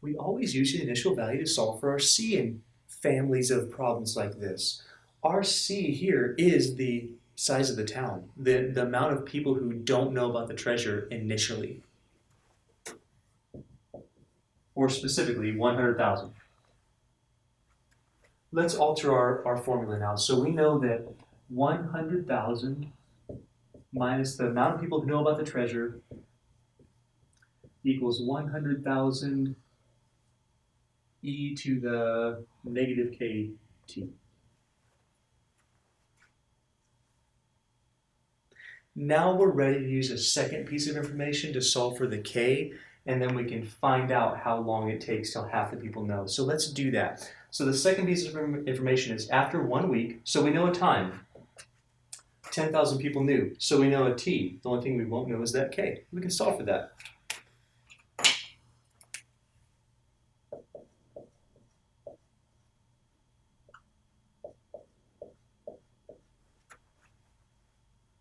We always use the initial value to solve for our c in families of problems like this. Our c here is the size of the town, the amount of people who don't know about the treasure initially. Or specifically, 100,000. Let's alter our formula now. So we know that 100,000 minus the amount of people who know about the treasure equals 100,000 e to the negative kt. Now we're ready to use a second piece of information to solve for the k, and then we can find out how long it takes till half the people know. So let's do that. So the second piece of information is after 1 week, so we know a time. 10,000 people knew, so we know a t. The only thing we won't know is that k. We can solve for that.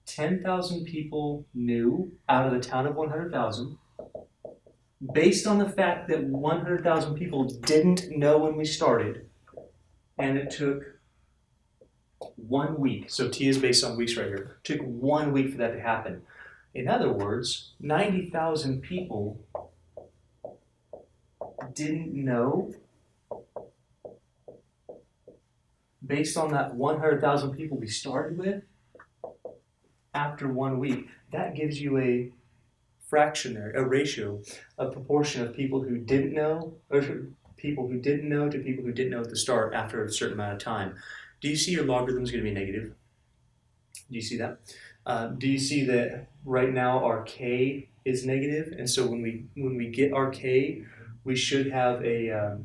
$10,000 people knew out of the town of 100,000. Based on the fact that 100,000 people didn't know when we started, and it took 1 week. So t is based on weeks right here. It took 1 week for that to happen. In other words, 90,000 people didn't know based on that 100,000 people we started with after 1 week. That gives you a fractionary, a ratio, a proportion of people who didn't know, or people who didn't know to people who didn't know at the start after a certain amount of time. Do you see your logarithm is going to be negative? Do you see that? Do you see that right now our k is negative, and so when we get our k, we should have a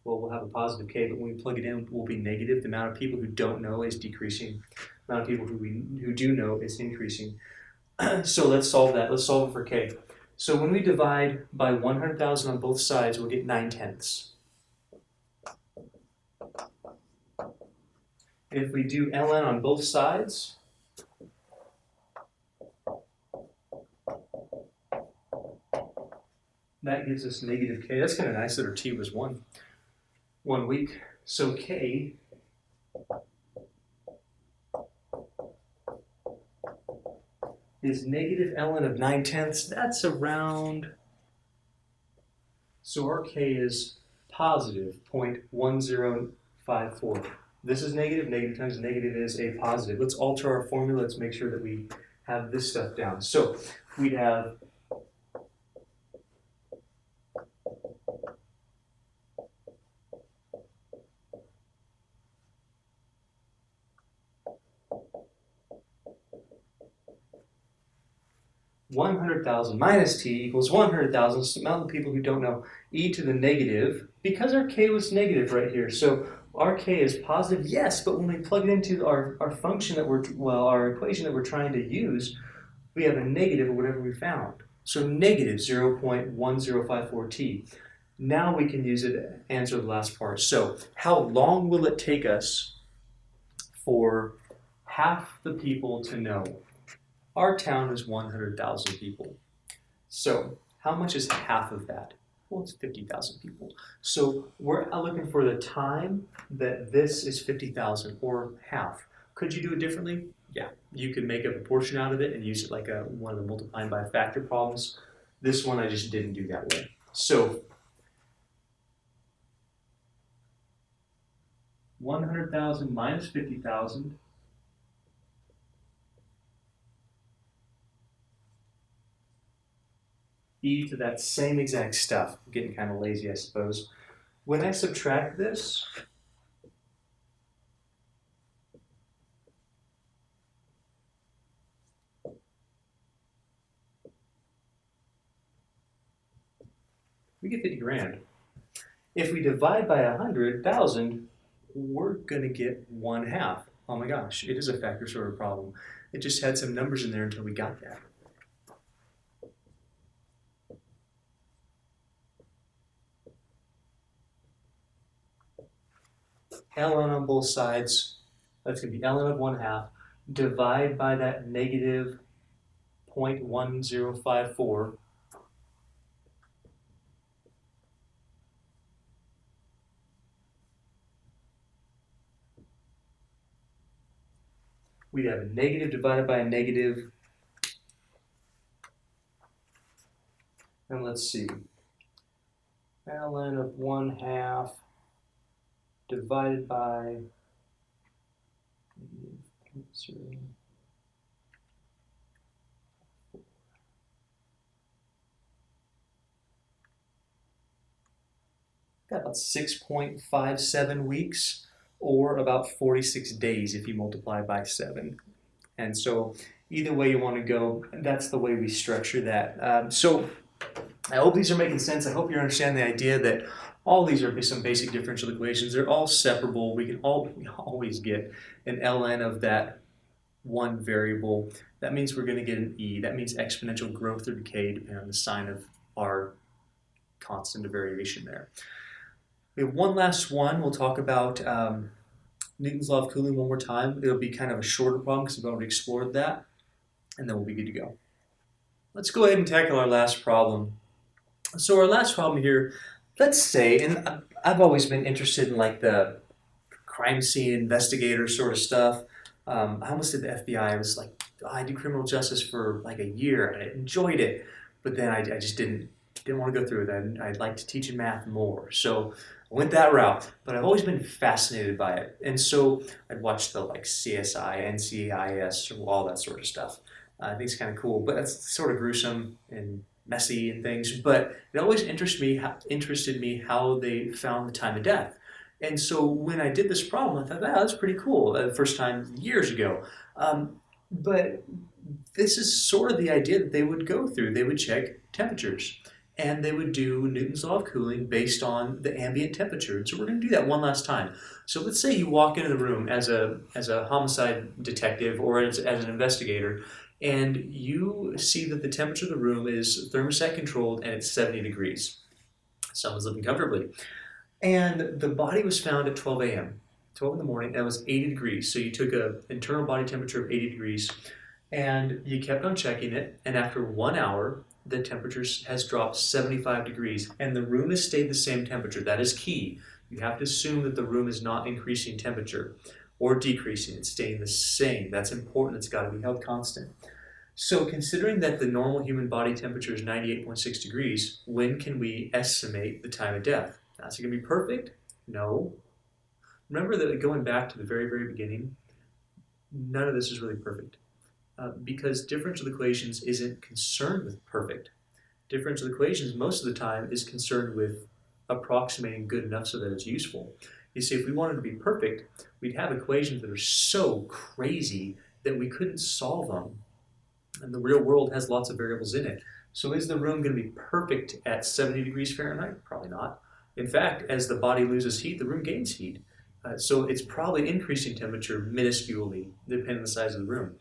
well, we'll have a positive k, but when we plug it in, it will be negative. The amount of people who don't know is decreasing. The amount of people who do know is increasing. So let's solve that. Let's solve it for k. So when we divide by 100,000 on both sides, we'll get 9/10. If we do ln on both sides, that gives us negative k. That's kind of nice that our t was 1 week. So k is negative ln of 9/10. That's around, so our k is positive 0.1054. This is negative, negative times negative is a positive. Let's alter our formula. Let's make sure that we have this stuff down. So we'd have $100,000 minus t equals 100,000. So the amount of people who don't know, e to the negative, because our k was negative right here. So our k is positive, yes, but when we plug it into our function that our equation that we're trying to use, we have a negative of whatever we found. So negative 0.1054t. Now we can use it to answer the last part. So how long will it take us for half the people to know? Our town is 100,000 people. So how much is half of that? Well, it's 50,000 people. So we're looking for the time that this is 50,000 or half. Could you do it differently? Yeah, you could make a proportion out of it and use it like one of the multiplying by a factor problems. This one I just didn't do that way. So 100,000 minus 50,000 e to that same exact stuff. I'm getting kind of lazy, I suppose. When I subtract this, we get 50 grand. If we divide by 100,000, we're going to get 1/2. Oh my gosh, it is a factor sort of problem. It just had some numbers in there until we got that. ln on both sides, that's going to be ln of 1/2, divide by that negative 0.1054. We'd have a negative divided by a negative. And let's see. ln of 1/2 divided by 0. Got about 6.57 weeks, or about 46 days if you multiply by 7. And so Either way you want to go, that's the way we structure that. So I hope these are making sense. I hope you understand the idea that all these are some basic differential equations. They're all separable. We always get an ln of that one variable. That means we're going to get an e. That means exponential growth or decay depending on the sign of our constant of variation there. We have one last one. We'll talk about Newton's law of cooling one more time. It'll be kind of a shorter problem because we've already explored that, and then we'll be good to go. Let's go ahead and tackle our last problem. So our last problem here, let's say, and I've always been interested in like the crime scene investigator sort of stuff. I almost did the FBI. I was like, oh, I did criminal justice for like a year, and I enjoyed it, but then I just didn't want to go through it. I'd like to teach in math more, so I went that route. But I've always been fascinated by it, and so I'd watch the like CSI, NCIS, all that sort of stuff. I think it's kind of cool, but it's sort of gruesome and messy and things. But it always interested me how they found the time of death. And so when I did this problem, I thought, wow, that's pretty cool. The first time years ago. But this is sort of the idea that they would go through. They would check temperatures, and they would do Newton's law of cooling based on the ambient temperature. And so we're going to do that one last time. So let's say you walk into the room as a homicide detective or as an investigator, and you see that the temperature of the room is thermostat controlled and it's 70 degrees. Someone's living comfortably. And the body was found at 12 a.m., 12 in the morning, and it was 80 degrees. So you took an internal body temperature of 80 degrees, and you kept on checking it, and after 1 hour, the temperature has dropped 75 degrees, and the room has stayed the same temperature. That is key. You have to assume that the room is not increasing temperature or decreasing. It's staying the same. That's important. It's got to be held constant. So considering that the normal human body temperature is 98.6 degrees, when can we estimate the time of death? Now, is it going to be perfect? No. Remember that going back to the very, very beginning, none of this is really perfect. Because differential equations isn't concerned with perfect. Differential equations most of the time is concerned with approximating good enough so that it's useful. You see, if we wanted to be perfect, we'd have equations that are so crazy that we couldn't solve them. And the real world has lots of variables in it. So is the room going to be perfect at 70 degrees Fahrenheit? Probably not. In fact, as the body loses heat, the room gains heat. So it's probably increasing temperature minusculely, depending on the size of the room.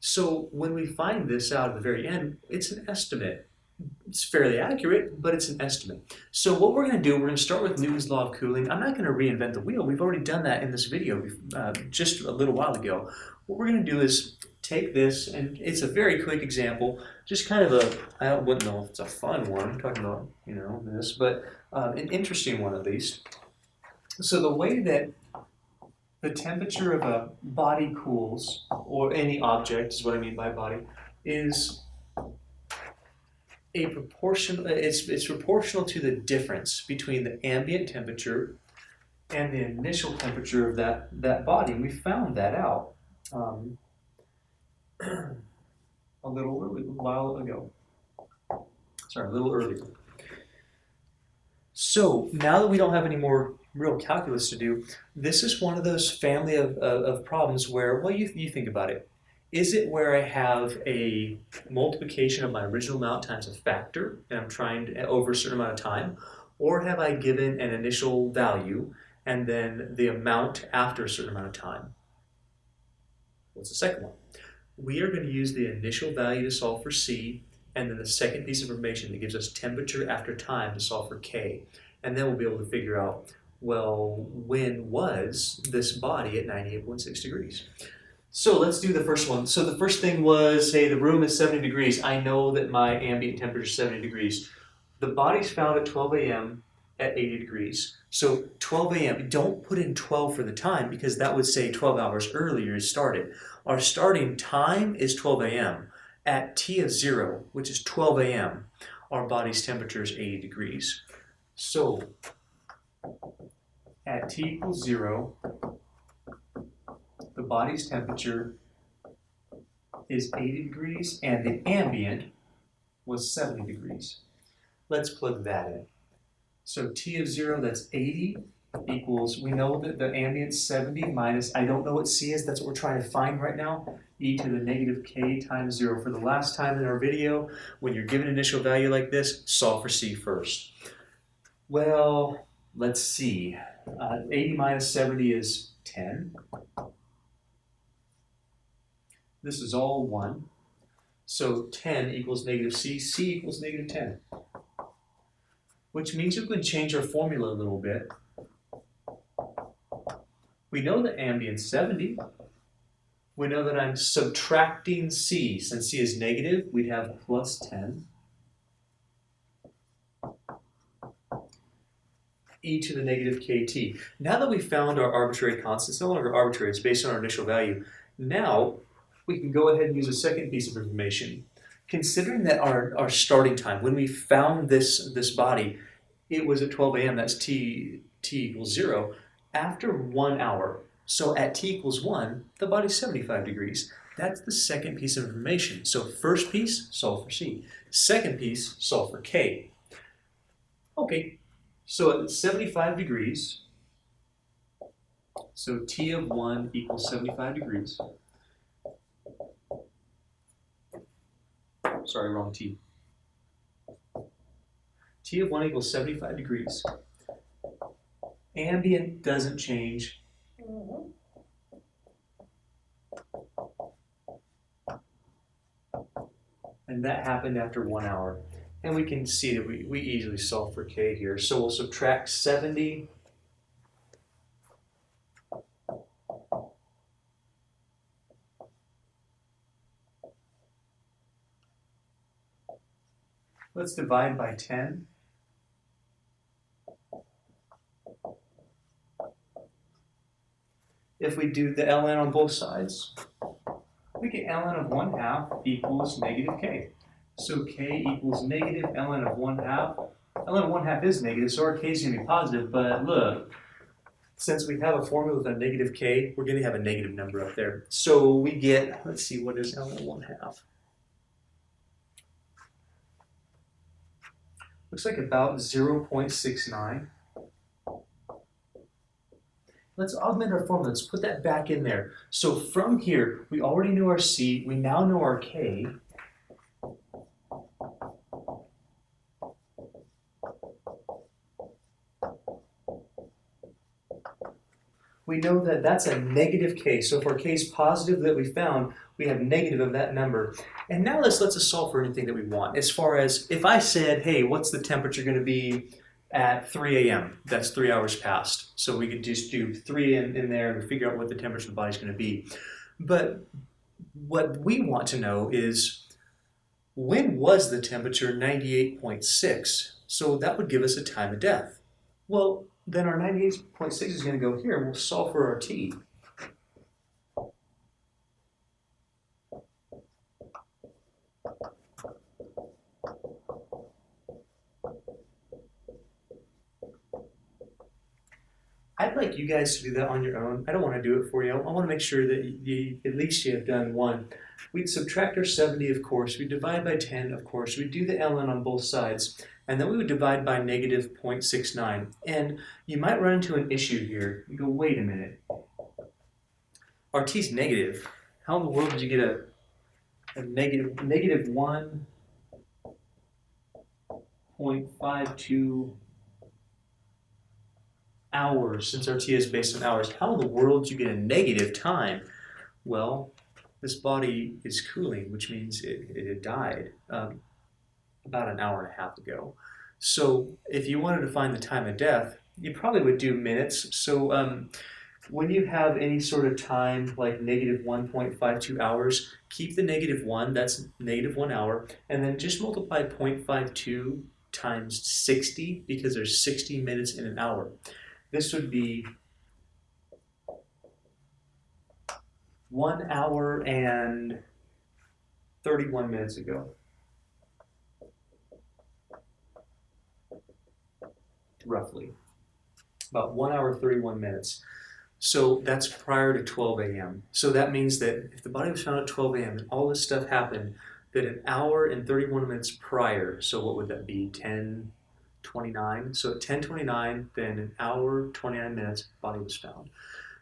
So when we find this out at the very end, it's an estimate. It's fairly accurate, but it's an estimate. So what we're going to do, we're going to start with Newton's law of cooling. I'm not going to reinvent the wheel. We've already done that in this video just a little while ago. What we're going to do is take this, and it's a very quick example, just kind of I wouldn't know if it's a fun one, I'm talking about, this, but an interesting one at least. So the way that the temperature of a body cools, or any object is what I mean by body, is it's proportional to the difference between the ambient temperature and the initial temperature of that body. And we found that out a little while ago. Sorry, a little earlier. So now that we don't have any more real calculus to do, this is one of those family of problems where, well, you think about it. Is it where I have a multiplication of my original amount times a factor, and I'm trying over a certain amount of time, or have I given an initial value and then the amount after a certain amount of time? What's the second one? We are going to use the initial value to solve for C, and then the second piece of information that gives us temperature after time to solve for K. And then we'll be able to figure out, well, when was this body at 98.6 degrees? So let's do the first one. So the first thing was, say the room is 70 degrees. I know that my ambient temperature is 70 degrees. The body's found at 12 a.m. at 80 degrees. So 12 a.m., don't put in 12 for the time because that would say 12 hours earlier it started. Our starting time is 12 a.m. At T of 0, which is 12 a.m., our body's temperature is 80 degrees. So at T equals 0, the body's temperature is 80 degrees and the ambient was 70 degrees. Let's plug that in. So T of 0, that's 80 equals, we know that the ambient 70 minus, I don't know what C is, that's what we're trying to find right now, e to the negative k times 0. For the last time in our video, when you're given an initial value like this, solve for C first. Well, let's see. 80 minus 70 is 10. This is all 1. So 10 equals negative C. C equals negative 10. Which means we can change our formula a little bit. We know that ambient's 70. We know that I'm subtracting C. Since C is negative, we'd have plus 10. E to the negative kt. Now that we've found our arbitrary constant, it's no longer arbitrary, it's based on our initial value. Now, we can go ahead and use a second piece of information. Considering that our starting time, when we found this body, it was at 12 a.m., that's t equals 0. After 1 hour, so at t equals 1, the body's 75 degrees. That's the second piece of information. So first piece, solve for C. Second piece, solve for K. Okay, so at 75 degrees, so t of 1 equals 75 degrees. Sorry, wrong t. T of 1 equals 75 degrees. Ambient doesn't change. And that happened after 1 hour. And we can see that we easily solve for K here. So we'll subtract 70. Let's divide by 10. If we do the ln on both sides, we get ln of 1/2 equals negative k. So k equals negative ln of 1/2. ln of 1/2 is negative, so our k is going to be positive, but look, since we have a formula with a negative k, we're going to have a negative number up there. So we get, let's see, what is ln of 1/2? Looks like about 0.69. Let's augment our formula. Let's put that back in there. So from here, we already knew our C. We now know our K. We know that that's a negative K. So if our K is positive that we found, we have negative of that number. And now this lets us solve for anything that we want. As far as if I said, hey, what's the temperature going to be at 3 a.m.? That's 3 hours past. So we could just do 3 in there and figure out what the temperature of the body is going to be. But what we want to know is, when was the temperature 98.6? So that would give us a time of death. Well, then our 98.6 is going to go here, and we'll solve for our t. I'd like you guys to do that on your own. I don't want to do it for you. I want to make sure that at least you have done one. We'd subtract our 70, of course. We'd divide by 10, of course. We'd do the ln on both sides. And then we would divide by negative 0.69. And you might run into an issue here. You go, wait a minute. Our t's negative. How in the world did you get a negative 1.52 hours, since our t is based on hours? How in the world did you get a negative time? Well, this body is cooling, which means it had died about an hour and a half ago. So if you wanted to find the time of death, you probably would do minutes. So when you have any sort of time like negative 1.52 hours, keep the negative 1, that's negative 1 hour, and then just multiply 0.52 times 60, because there's 60 minutes in an hour. This would be 1 hour and 31 minutes ago. Roughly. About 1 hour, 31 minutes. So that's prior to 12 a.m. So that means that if the body was found at 12 a.m. and all this stuff happened, that an hour and 31 minutes prior, so what would that be, 10 29. So at 10:29, then an hour, 29 minutes, body was found.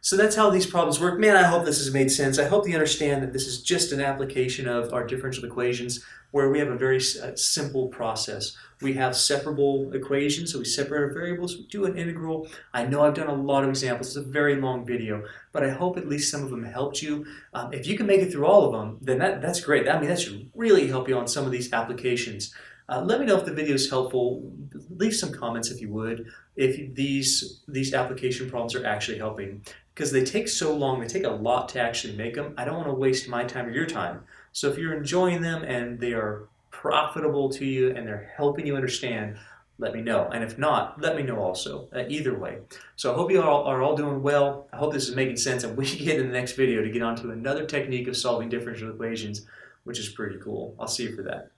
So that's how these problems work. Man, I hope this has made sense. I hope you understand that this is just an application of our differential equations where we have a very simple process. We have separable equations, so we separate our variables, we do an integral. I know I've done a lot of examples. It's a very long video, but I hope at least some of them helped you. If you can make it through all of them, then that's great. I mean, that should really help you on some of these applications. Let me know if the video is helpful. Leave some comments if you would, if these application problems are actually helping. Because they take so long, they take a lot to actually make them. I don't want to waste my time or your time. So if you're enjoying them and they are profitable to you and they're helping you understand, let me know. And if not, let me know also. Either way. So I hope you all are all doing well. I hope this is making sense, and we get in the next video to get onto another technique of solving differential equations, which is pretty cool. I'll see you for that.